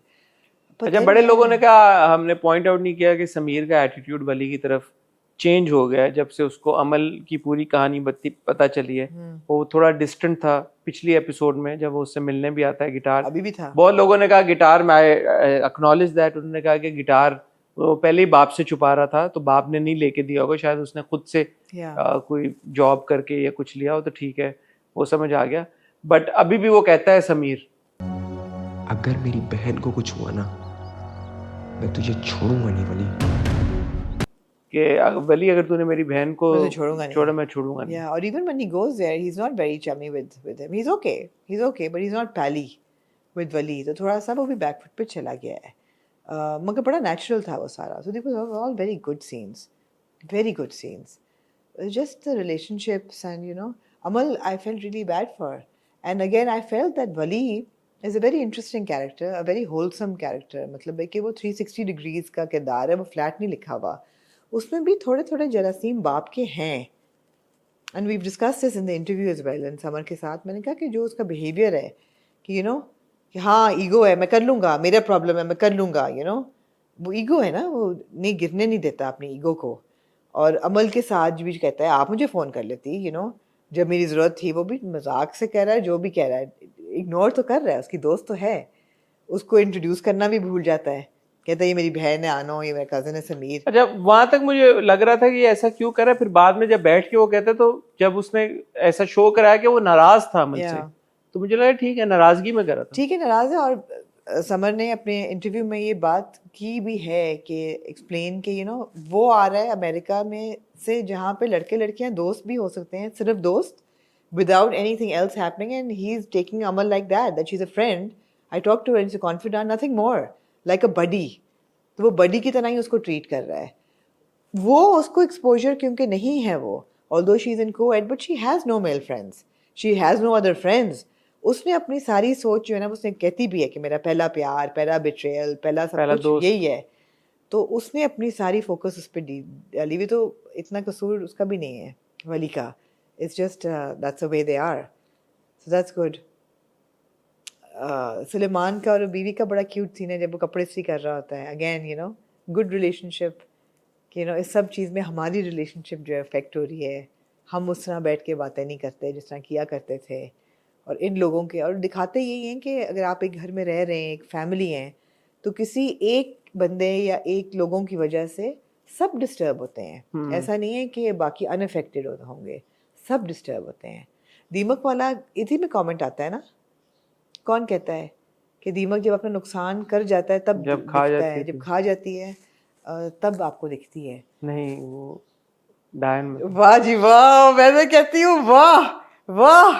अच्छा, बड़े लोगों ने कहा, हमने पॉइंट आउट नहीं किया कि समीर का एटीट्यूड वली की तरफ चेंज हो गया है जब से उसको अमल की पूरी कहानी पता चली है. वो थोड़ा डिस्टेंट था पिछली एपिसोड में जब वो उससे मिलने भी आता है. गिटार अभी भी था. बहुत लोगों ने कहा गिटार में, आई एक्नॉलेज दैट, उन्होंने कहा कि गिटार वो पहले ही बाप से छुपा रहा था, तो बाप ने नहीं लेके दिया होगा, शायद उसने खुद से कोई जॉब करके या कुछ लिया हो, तो ठीक है, वो समझ आ गया. बट अभी भी वो कहता है समीर, अगर मेरी बहन को कुछ हुआ ना, मैं तुझे छोड़ूंगा नहीं वली. कि वली अगर तूने मेरी बहन को छोड़ा मैं छोड़ूंगा नहीं. Yeah, or even when he goes there, he's not very chummy with him. He's okay, but he's not pally with वली. तो थोड़ा सा वो भी बैकफुट पे चला गया है. मगर बड़ा नेचुरल था वो सारा. So they were all very good scenes, very good scenes. Just the relationships and you know, Amal I felt really bad for, and again I felt that Wali is a very interesting character, a very wholesome character. मतलब है कि वो 360 degrees का किरदार है, वो flat नहीं लिखा हुआ। उसमें भी थोड़े थोड़े जरासीम बाप के हैं, and we discuss this in the interview as well. And Samar के साथ मैंने कहा कि जो उसका बिहेवियर है कि कि हाँ ईगो है, मैं कर लूँगा, मेरा प्रॉब्लम है, मैं कर लूँगा, वो ईगो है ना, वो नहीं गिरने नहीं देता अपनी ईगो को। और अमल के साथ भी कहता है आप मुझे फ़ोन कर लेती, जब मेरी ज़रूरत थी। वो भी मजाक से कह रहा है, जो भी कह रहा है, इग्नोर तो कर रहा है, उसकी दोस्त तो है। उसको इंट्रोड्यूस करना भी भूल जाता है, कहता है ये मेरी बहन है आनो, ये मेरा कज़न है समीर। अच्छा, वहां तक मुझे लग रहा था कि ये ऐसा क्यों कर रहा है, फिर बाद में जब बैठ के वो कहते तो जब उसने ऐसा शो कराया कि वो नाराज था अमल से, तो मुझे लगा ठीक है, नाराजगी में करा था। ठीक है, नाराज है। और समर ने अपने इंटरव्यू में ये बात की भी है कि एक्सप्लेन कि वो आ रहा है अमेरिका में से जहाँ पे लड़के लड़कियाँ दोस्त भी हो सकते हैं, सिर्फ दोस्त, without anything else happening, and he's taking Amal like that she's a friend. I talked to her and she's a confidant, nothing more, like a buddy. तो वो buddy की तरह ही उसको ट्रीट कर रहा है। वो उसको एक्सपोजर क्योंकि नहीं है वो, although she's in co-ed, but she has no male friends, she has no other friends. उसने अपनी सारी सोच जो है ना, उसने कहती भी है कि मेरा पहला प्यार, पहला बिट्रेयल, पहला सब कुछ यही है। तो उसने अपनी सारी फोकस उस पर डाली हुई। तो इतना कसूर उसका भी नहीं है वली का। It's just that's the way they are, so that's good. Suleman का और बीवी का बड़ा क्यूट सीन है जब वो कपड़े इस्त्री कर रहा होता है। अगेन गुड रिलेशनशिप कि इस सब चीज़ में हमारी रिलेशनशिप जो है अफेक्ट हो रही है। हम उस तरह बैठ के बातें नहीं करते जिस तरह किया करते थे। और इन लोगों के और दिखाते यही हैं कि अगर आप एक घर में रह रहे हैं, एक फैमिली हैं, तो किसी एक बंदे या एक लोगों की वजह से सब डिस्टर्ब होते हैं। ऐसा नहीं है कि बाकी अनअफेक्टेड होंगे, सब डिस्टर्ब होते हैं। दीमक वाला इसी में कमेंट आता है ना, कौन कहता है कि दीमक जब अपना नुकसान कर जाता है तब जब खा दिखता जाती है, जब खा जाती है तब आपको दिखती है। नहीं, वो डायन में। वाह जी वाह, मैं तो कहती हूँ वाह वाह,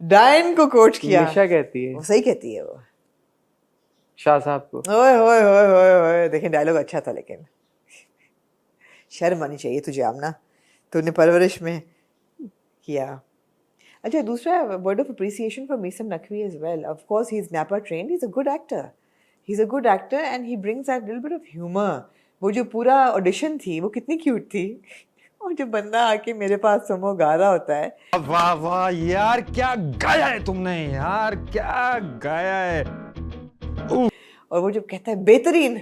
डायन को कोच किया। हमेशा कहती है, वो सही कहती है वो शाह साहब को। ओए ओए ओए ओए ओए, देखिए डायलॉग अच्छा था, लेकिन शर्म आनी चाहिए तुझे आमना, तूने परवरिश में किया। अच्छा, दूसरा word of appreciation for Meesam Naqvi as well. Of course he is NAPA trained, he is a good actor, he is a good actor and he brings that little bit of humour. वो जो पूरा ऑडिशन थी वो कितनी क्यूट थी, और जो बंदा आके मेरे पास समो गा रहा होता है, वाह वाह यार, क्या गाया है तुमने यार, क्या गाया है। और वो जब कहता है बेहतरीन,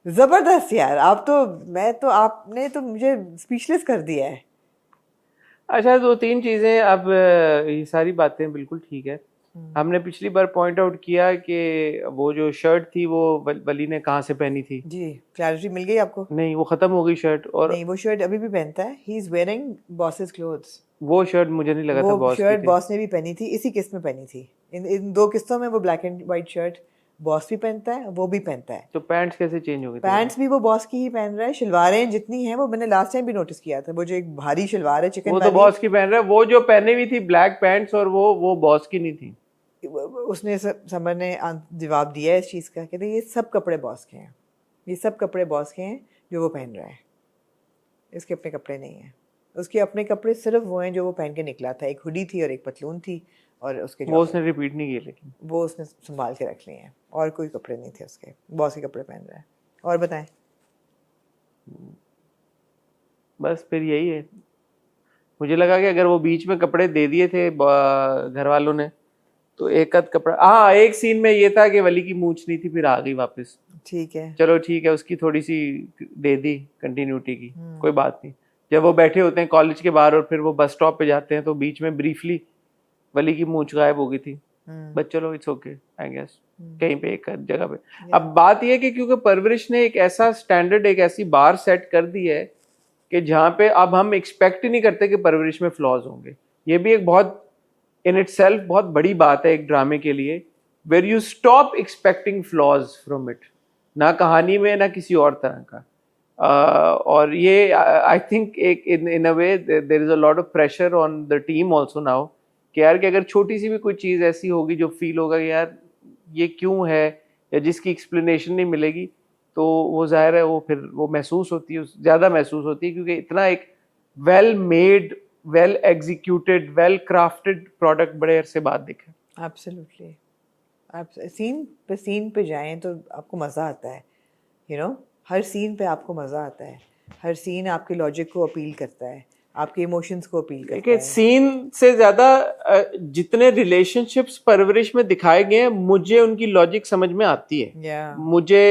जबरदस्त यार, आपने तो मुझे स्पीचलेस कर दिया है। अच्छा, 2-3 चीजें। अब ये सारी बातें बिल्कुल ठीक है। हमने पिछली बार पॉइंट आउट किया कि वो जो शर्ट थी वो वली ने कहाँ से पहनी थी। जी, क्लैरिटी मिल गई आपको? नहीं, वो खत्म हो गई शर्ट। और नहीं, वो शर्ट अभी भी पहनता है, he is wearing bosses clothes. वो शर्ट मुझे नहीं लगा था बॉस की थी। वो शर्ट बॉस ने भी पहनी थी, इसी किस्त में पहनी थी। इन 2 किस्तों में वो black and white shirt boss भी पहनता है, वो भी पहनता है। तो पैंट्स कैसे चेंज हो गई? पैंट्स भी वो बॉस की ही पहन रहा है। शलवारें जितनी हैं वो मैंने लास्ट टाइम भी नोटिस किया था, वो जो एक भारी शलवार है चिकन वो तो बॉस की पहन रहा है। वो जो पहनी हुई थी ब्लैक पैंट्स, और वो बॉस की नहीं थी। उसने समर ने जवाब दिया है इस चीज़ का, कहते ये सब कपड़े बॉस के हैं, ये सब कपड़े बॉस के हैं जो वो पहन रहा है, इसके अपने कपड़े नहीं हैं। उसके अपने कपड़े सिर्फ वो हैं जो वो पहन के निकला था, एक हुडी थी और एक पतलून थी, और उसके वो उसने रिपीट नहीं किए, लेकिन वो उसने संभाल के रख लिए हैं, और कोई कपड़े नहीं थे उसके। बॉस के कपड़े पहन रहा है। और बताएं। बस फिर यही है। मुझे लगा कि अगर वो बीच में कपड़े दे दिए थे घर वालों ने तो एक आध कपड़ा। हाँ, एक सीन में ये था कि वली की मूंछ नहीं थी, फिर आ गई वापस। ठीक है, चलो ठीक है, उसकी थोड़ी सी दे दी कंटिन्यूटी की, कोई बात नहीं। जब वो बैठे होते हैं कॉलेज के बाहर और फिर वो बस स्टॉप पे जाते हैं तो बीच में ब्रीफली वली की मूंछ गायब हो गई थी, बट चलो इट्स ओके आई गेस, कहीं पे एक जगह पे। अब बात यह है कि क्योंकि परवरिश ने एक ऐसा स्टैंडर्ड, एक ऐसी बार सेट कर दी है कि जहाँ पे अब हम एक्सपेक्ट ही नहीं करते कि परवरिश में फ्लॉज होंगे। ये भी एक बहुत इन इटसेल्फ बहुत बड़ी बात है एक ड्रामे के लिए, where you stop expecting flaws from it, ना कहानी में ना किसी और तरह का। और ये आई थिंक एक in a way there is a lot of pressure on the team also now कि यार कि अगर छोटी सी भी कोई चीज़ ऐसी होगी जो फील होगा कि यार ये क्यों है, या जिसकी एक्सप्लेनेशन नहीं मिलेगी, तो वो जाहिर है वो फिर वो महसूस होती है, ज़्यादा महसूस होती है, क्योंकि इतना एक well made, well executed, well crafted product बड़े अरसे बाद दिखे। एब्सोल्युटली। आप सीन पे जाएं तो आपको मज़ा आता है, you know, हर सीन पे आपको मज़ा आता है, हर सीन आपके लॉजिक को अपील करता है, आपके इमोशंस को अपील करता देखिए है। सीन से ज्यादा जितने रिलेशनशिप्स परवरिश में दिखाए गए हैं मुझे उनकी लॉजिक समझ में आती है। Yeah. मुझे,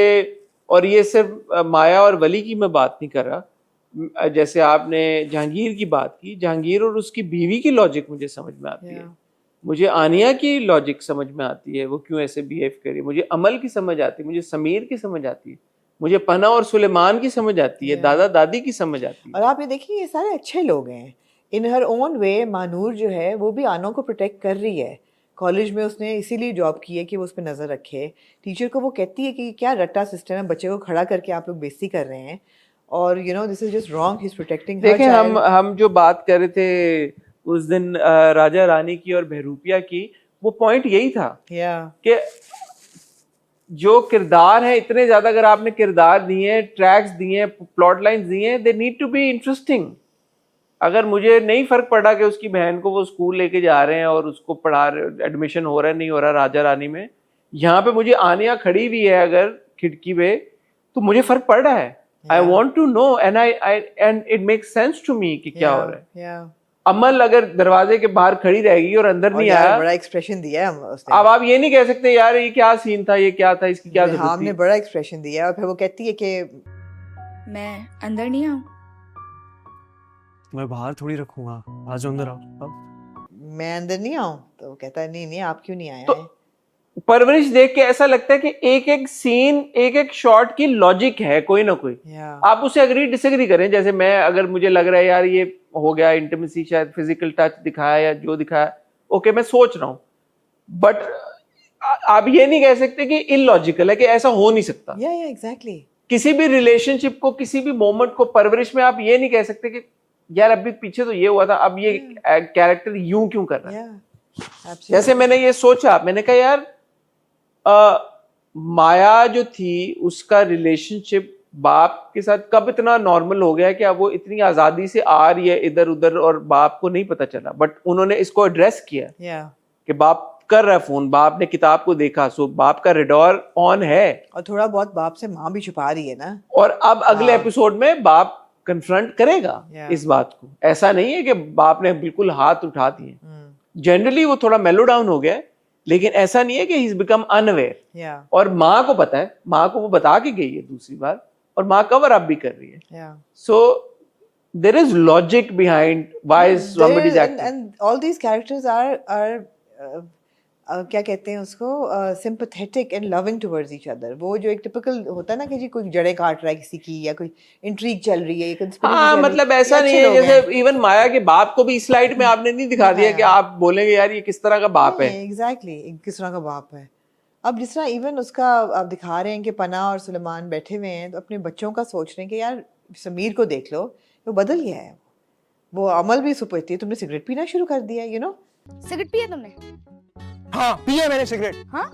और ये सिर्फ माया और वली की मैं बात नहीं कर रहा, जैसे आपने जहांगीर की बात की, जहांगीर और उसकी बीवी की लॉजिक मुझे समझ में आती है, मुझे आनिया की लॉजिक समझ में आती है, वो क्यों ऐसे बिहेव करे, मुझे अमल की समझ आती है, मुझे समीर की समझ आती है, मुझे पना और सुलेमान की समझ आती है, दादा दादी की समझ आती है। और आप ये देखिए ये सारे अच्छे लोग हैं इन हर ओन वे। मानूर जो है वो भी आनो को प्रोटेक्ट कर रही है, कॉलेज में उसने इसीलिए जॉब की है कि वो उस पर नज़र रखे। टीचर को वो कहती है कि क्या रट्टा सिस्टम है, बच्चे को खड़ा करके आप लोग बेइज्जती कर रहे हैं, और you know this is just wrong, he is protecting. देखें हम जो बात कर रहे थे उस दिन राजा रानी की और बहरूपिया की, वो पॉइंट यही था कि जो किरदार है, इतने ज्यादा अगर आपने किरदार दिए हैं, ट्रैक्स दिए हैं, प्लॉट लाइंस दिए हैं, they need to be interesting. अगर मुझे नहीं फर्क पड़ा कि उसकी बहन को वो स्कूल लेके जा रहे हैं और उसको पढ़ा रहे, एडमिशन हो रहा है नहीं हो रहा राजा रानी में, यहाँ पे मुझे आनिया खड़ी हुई है अगर खिड़की पे, तो मुझे फर्क पड़ रहा है। I want to know and and it makes sense to me कि क्या हो रहा है। अमल अगर दरवाजे के बाहर खड़ी रहेगी और अंदर नहीं आया, बड़ा एक्सप्रेशन दिया है उसने। अब आप ये नहीं कह सकते यार ये क्या सीन था, ये क्या था, इसकी क्या जरूरत थी। हमने बड़ा एक्सप्रेशन दिया है, और फिर वो कहती है कि मैं अंदर नहीं आऊं, मैं बाहर थोड़ी रखूंगा, आ जाओ अंदर आओ। मैं अंदर नहीं आऊं, तो वो कहता है नहीं नहीं आप क्यों नहीं आए तो परवरिश देख के ऐसा लगता है कि एक एक सीन, एक एक शॉट की लॉजिक है कोई ना कोई। आप उसे अग्री डिसएग्री करें, जैसे मैं अगर मुझे लग रहा है यार ये हो गया इंटीमेसी, शायद फिजिकल टच दिखाया या जो दिखाया, ओके मैं सोच रहा हूं, बट आप ये नहीं कह सकते कि इलॉजिकल है, कि ऐसा हो नहीं सकता। एग्जैक्टली। किसी भी रिलेशनशिप को, किसी भी मोमेंट को परवरिश में आप ये नहीं कह सकते कि यार अभी पीछे तो ये हुआ था, अब ये कैरेक्टर यूं क्यों कर रहा है। जैसे मैंने ये सोचा, मैंने कहा यार माया जो थी उसका रिलेशनशिप बाप के साथ कब इतना नॉर्मल हो गया कि अब वो इतनी आजादी से आ रही है इधर उधर और बाप को नहीं पता चला, बट उन्होंने इसको एड्रेस किया कि बाप कर रहा है फोन, बाप ने किताब को देखा, सो बाप का रेडॉर ऑन है, और थोड़ा बहुत बाप से माँ भी छुपा रही है ना, और अब अगले एपिसोड में बाप कन्फ्रंट करेगा इस बात को। ऐसा नहीं है कि बाप ने बिल्कुल हाथ उठा दिए, जनरली वो थोड़ा मेलो डाउन हो गया, लेकिन ऐसा नहीं है कि ही इज बिकम अनअवेयर। और माँ को पता है, माँ को वो बता के गई है दूसरी बार, और माँ कवर अप भी कर रही है। So there is logic behind why is somebody is acting, and all these characters are क्या कहते हैं उसको, sympathetic and loving towards each other. वो जो एक टिपिकल होता है ना कि जी कोई जड़ें काट रहा है किसी की, या कोई इंट्रीग चल रही है, हाँ, मतलब ऐसा नहीं है, जैसे इवन माया के बाप को भी इस स्लाइड में आपने नहीं दिखा दिया कि आप बोलेंगे यार ये किस तरह का बाप है। एग्जैक्टली, किस तरह का बाप है। अब जिस तरह इवन उसका आप दिखा रहे हैं कि पना और सुलेमान बैठे हुए हैं तो अपने बच्चों का सोच रहे हैं कि यार समीर को देख लो, वो बदल गया है, वो अमल भी सुपरती है, तुमने सिगरेट पीना शुरू कर दिया, यू नो। सिगरेट पिया तुमने? हाँ पिया मैंने सिगरेट। हाँ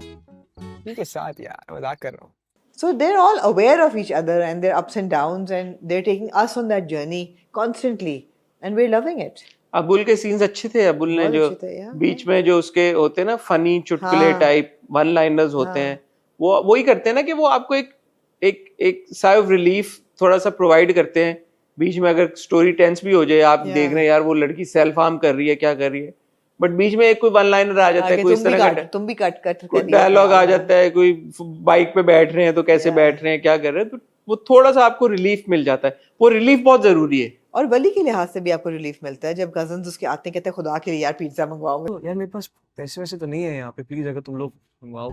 ठीक है साथ यार, मजाक कर रहा हूँ। So they're all aware of each other and their ups and downs, and they're taking us on that journey constantly, and we're loving it. Abul के सीन्स अच्छे थे, अबुल ने जो बीच में जो उसके होते हैं ना फनी चुटकुले टाइप वन लाइनर्स होते हैं, वो वही करते हैं ना कि वो आपको एक साइ ऑफ रिलीफ थोड़ा सा प्रोवाइड करते हैं। बीच में अगर स्टोरी टेंस भी हो जाए, आप देख रहे हैं यार वो लड़की सेल्फ हार्म कर रही है, क्या कर रही है, बट बीच में एक कोई वन लाइनर आ जाता है, कोई इस तरह का तुम भी कट डायलॉग आ जाता है, कोई बाइक पे बैठ रहे हैं तो कैसे बैठ रहे हैं, क्या कर रहे हैं, तो वो थोड़ा सा आपको रिलीफ मिल जाता है। वो रिलीफ बहुत जरूरी है, और वली के लिहाज से भी आपको रिलीफ मिलता है जब कजन्स उसके आते हैं, कहते हैं खुदा के लिए यार पिज्जा मंगवाओ। तो यार मेरे पास पैसे वैसे तो नहीं है यहाँ पे, प्लीज अगर तुम लोग मंगवाओ।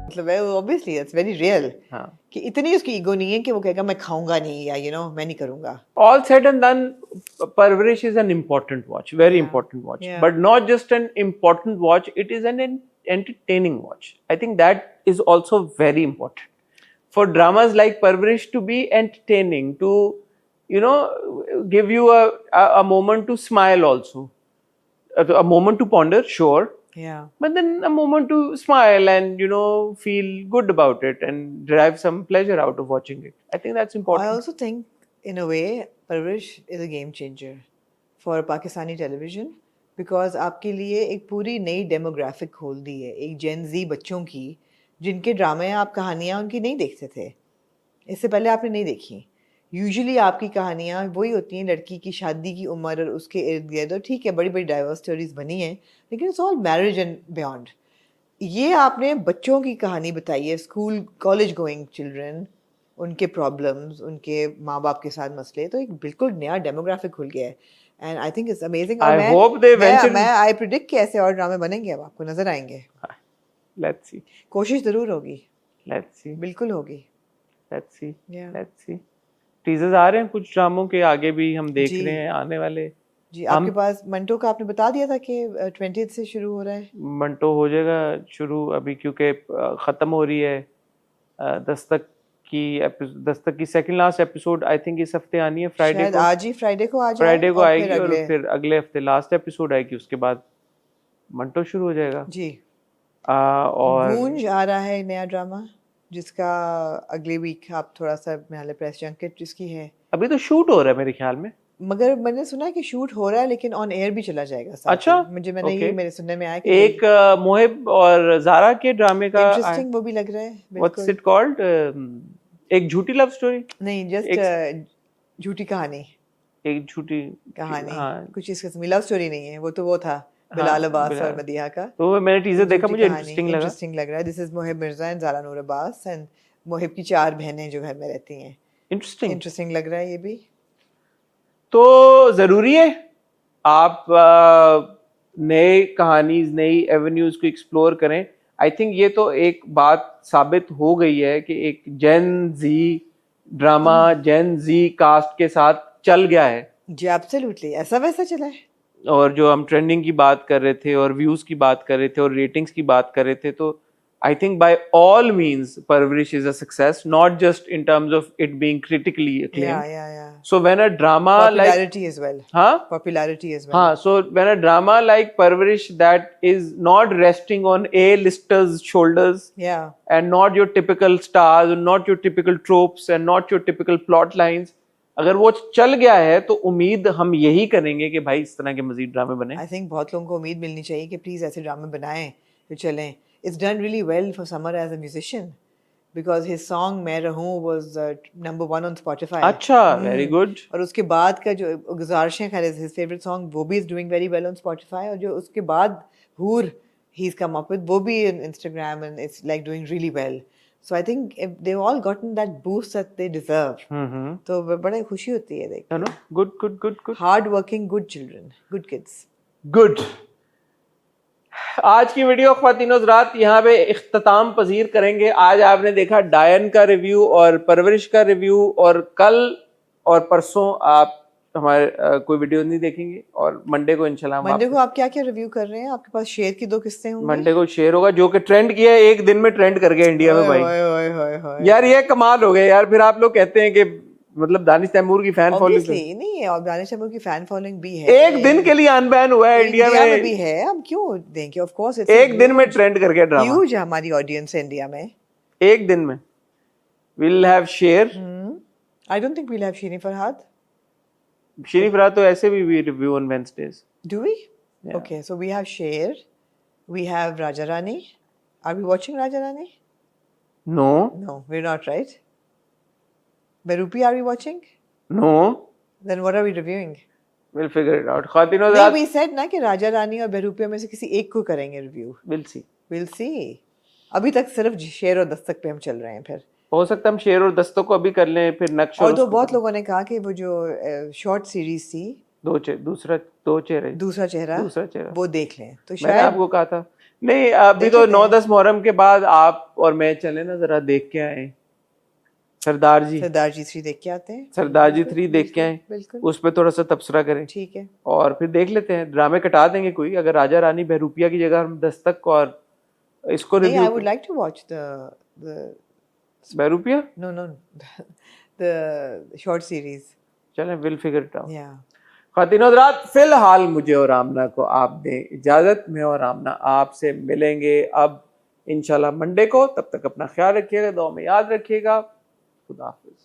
मतलब है ऑब्वियसली इट्स वेरी रियल कि इतनी उसकी ईगो नहीं है कि वो कहेगा मैं खाऊंगा नहीं, या यू नो मैं नहीं करूंगा। ऑल सेड एंड डन, परवरिश is an important watch, very important watch, but not just an important watch, it is an entertaining watch. I think that is also very important for dramas like Parvarish to be entertaining, to you know give you a moment to smile also, a moment to ponder, sure, but then a moment to smile and you know feel good about it and derive some pleasure out of watching it. I think that's important. I also think in a way Parvarish is a game changer for Pakistani television, because आपके लिए एक पूरी नई demographic खोल दी है, एक जेन जी बच्चों की, जिनके ड्रामे आप कहानियाँ उनकी नहीं देखते थे, इससे पहले आपने नहीं देखी। यूजुअली आपकी कहानियाँ वही होती हैं, लड़की की शादी की उम्र और उसके इर्द गिर्द, और ठीक है बड़ी बड़ी डाइवर्स स्टोरीज बनी हैं, लेकिन it's all marriage and beyond. ये आपने बच्चों की कहानी बताई है, स्कूल कॉलेज गोइंग चिल्ड्रन, उनके प्रॉब्लम्स, उनके माँ बाप के साथ मसले, तो एक बिल्कुल नया डेमोग्राफिक खुल गया है and I think it's amazing. I hope they venture- मैं आई प्रिडिक्ट कि ऐसे और ड्रामे बनेंगे, अब आपको नजर आएंगे। Let's see. कोशिश जरूर होगी, Let's see. बिल्कुल होगी। Let's see. Yeah. Let's see. Teasers आ रहे हैं कुछ ड्रामों के, आगे भी हम देख जी। रहे हैं आने वाले। जी, आपके पास मंटो का आपने बता दिया था कि 20th से शुरू हो रहा है। मंटो हो जाएगा शुरू अभी, क्योंकि खत्म हो रही है दस्तक की second last episode I think इस हफ्ते आनी है, फ्राइडे शायद को। आज ही फ्राइडे को आ जाए, फ्राइडे को और आएगी फिर और अगले फिर अगले हफ्ते लास्ट एपिसोड आएगी, उसके बाद मंटो शुरू हो जाएगा। जी। और गूंज आ रहा है नया ड्रामा, जिसका अगले वीक आप थोड़ा सा मेरे प्रेस जंकेट जिसकी है, अभी तो शूट हो रहा है मेरे ख्याल में, मगर मैंने सुना है कि शूट हो रहा है लेकिन ऑन एयर भी चला जाएगा साथ अच्छा, ही। मैंने ये मेरे सुनने में आया कि एक मोहिब और जारा के ड्रामे का इंटरेस्टिंग वो भी लग रहा है। व्हाट्स इट कॉल्ड, एक झूठी लव स्टोरी नहीं, जस्ट झूठी कहानी, एक झूठी कहानी, हाँ। कुछ इस किस्म की लव स्टोरी नहीं है, वो था बिलाल अब्बास और मदीहा का। तो मैंने टीजर देखा, मुझे इंटरेस्टिंग लग रहा है। This is Mohib Mirza and Zara Noor Abbas, and Mohib की 4 बहनें जो घर में रहती हैं। इंटरेस्टिंग लग रहा है ये भी। तो जरूरी है आप नए कहानीज, नई एवेन्यूज को एक्सप्लोर करें। आई थिंक ये तो एक बात साबित हो गई है कि एक जेन जी ड्रामा जेन जी कास्ट के साथ चल गया है। जी एब्सोल्युटली, ऐसा वैसा चला है। और जो हम ट्रेंडिंग की बात कर रहे थे और व्यूज की बात कर रहे थे और रेटिंग्स की बात कर रहे थे, तो I think by all means Parvarish is a success, not just in terms of it being critically acclaimed. Yeah. So when a drama popularity as well. Popularity as well. So when a drama like Parvarish that is not resting on A-listers' shoulders, and not your typical stars, and not your typical tropes, and not your typical plot lines, अगर वो चल गया है तो उम्मीद हम यही करेंगे कि भाई इस तरह के मजीद ड्रामे बने। I think बहुत लोगों को उम्मीद मिलनी चाहिए कि प्लीज ऐसे ड्रामे बनाएं जो चलें। It's done really well for Samar as a musician because his song मैं रहूं was number 1 on Spotify. अच्छा, very good. और उसके बाद का जो गुज़ारिशें खैर his favorite song, वो भी is doing very well on Spotify, और जो उसके बाद हूर he's come up with, वो भी on Instagram and it's like doing really well. So I think if they've all gotten that boost that they deserve. तो बड़ी खुशी होती है देख के। Good. Hard working, good children, good kids. Good. आज की वीडियो ख्वातीन हज़रात यहाँ पे इख्तिताम पजीर करेंगे। आज आपने देखा डायन का रिव्यू और परवरिश का रिव्यू, और कल और परसों आप हमारे कोई वीडियो नहीं देखेंगे, और मंडे को इंशाल्लाह मंडे को आप क्या क्या रिव्यू कर रहे हैं? आपके पास शेर की 2 किस्से होंगे। मंडे को शेर होगा जो कि ट्रेंड किया है, एक दिन में ट्रेंड कर गया इंडिया में भाई। यार ये कमाल हो गया यार। फिर आप लोग कहते हैं कि मतलब दानिश तैमूर की फैन फॉलोइंग नहीं है, और दानिश तैमूर की फैन फॉलोइंग भी है। एक दिन के लिए अनबैन हुआ है इंडिया में भी है, हम क्यों देंगे? ऑफ कोर्स एक दिन में ट्रेंड कर गया ड्रामा। ह्यूज हमारी ऑडियंस है इंडिया में। एक दिन में will have Sher. I don't think will have Shiri Farhad. Shiri Farhad तो ऐसे भी we review on Wednesdays. Do we? Okay, so we have Sher, we have Raja Rani. Are we watching Raja Rani? No, we are not, right? Berupi, are we watching? No. Then what are we reviewing? We'll figure it out. खातिनों नहीं, we said ना कि राजा रानी और बेरूपिया में से किसी एक को करेंगे रिव्यू। We'll see. अभी तक सिर्फ शेर और दस्तक पे हम चल रहे हैं। फिर हो सकता है हम शेर और दस्तक को अभी कर लें, फिर नक्श। और तो बहुत लोगों ने कहा कि वो जो शॉर्ट सीरीज थी दूसरा चेहरा वो देख लें, तो शायद मैंने आपको कहा था। नहीं, अभी तो 9-10 मुहर्रम के बाद आप और मैं चले ना, जरा देख के आए। सरदार जी 3 देख के आते हैं। सरदार जी 3 देख के आए, उस पर थोड़ा सा तबसरा करें। ठीक है, और फिर देख लेते हैं, ड्रामे कटा देंगे कोई। अगर राजा रानी बहरूपिया की जगह हम दस्तक और इसको review. I would like to watch the Behroopia. No the short series. चलें, विल फिगर इट आउट। खातिनों हज़रात, फिलहाल मुझे और आमना को आप दें इजाजत। मैं और आमना आपसे मिलेंगे अब इंशाल्लाह मंडे को। तब तक अपना ख्याल रखिएगा, दुआ में याद रखिएगा। खुदा हाफिज़।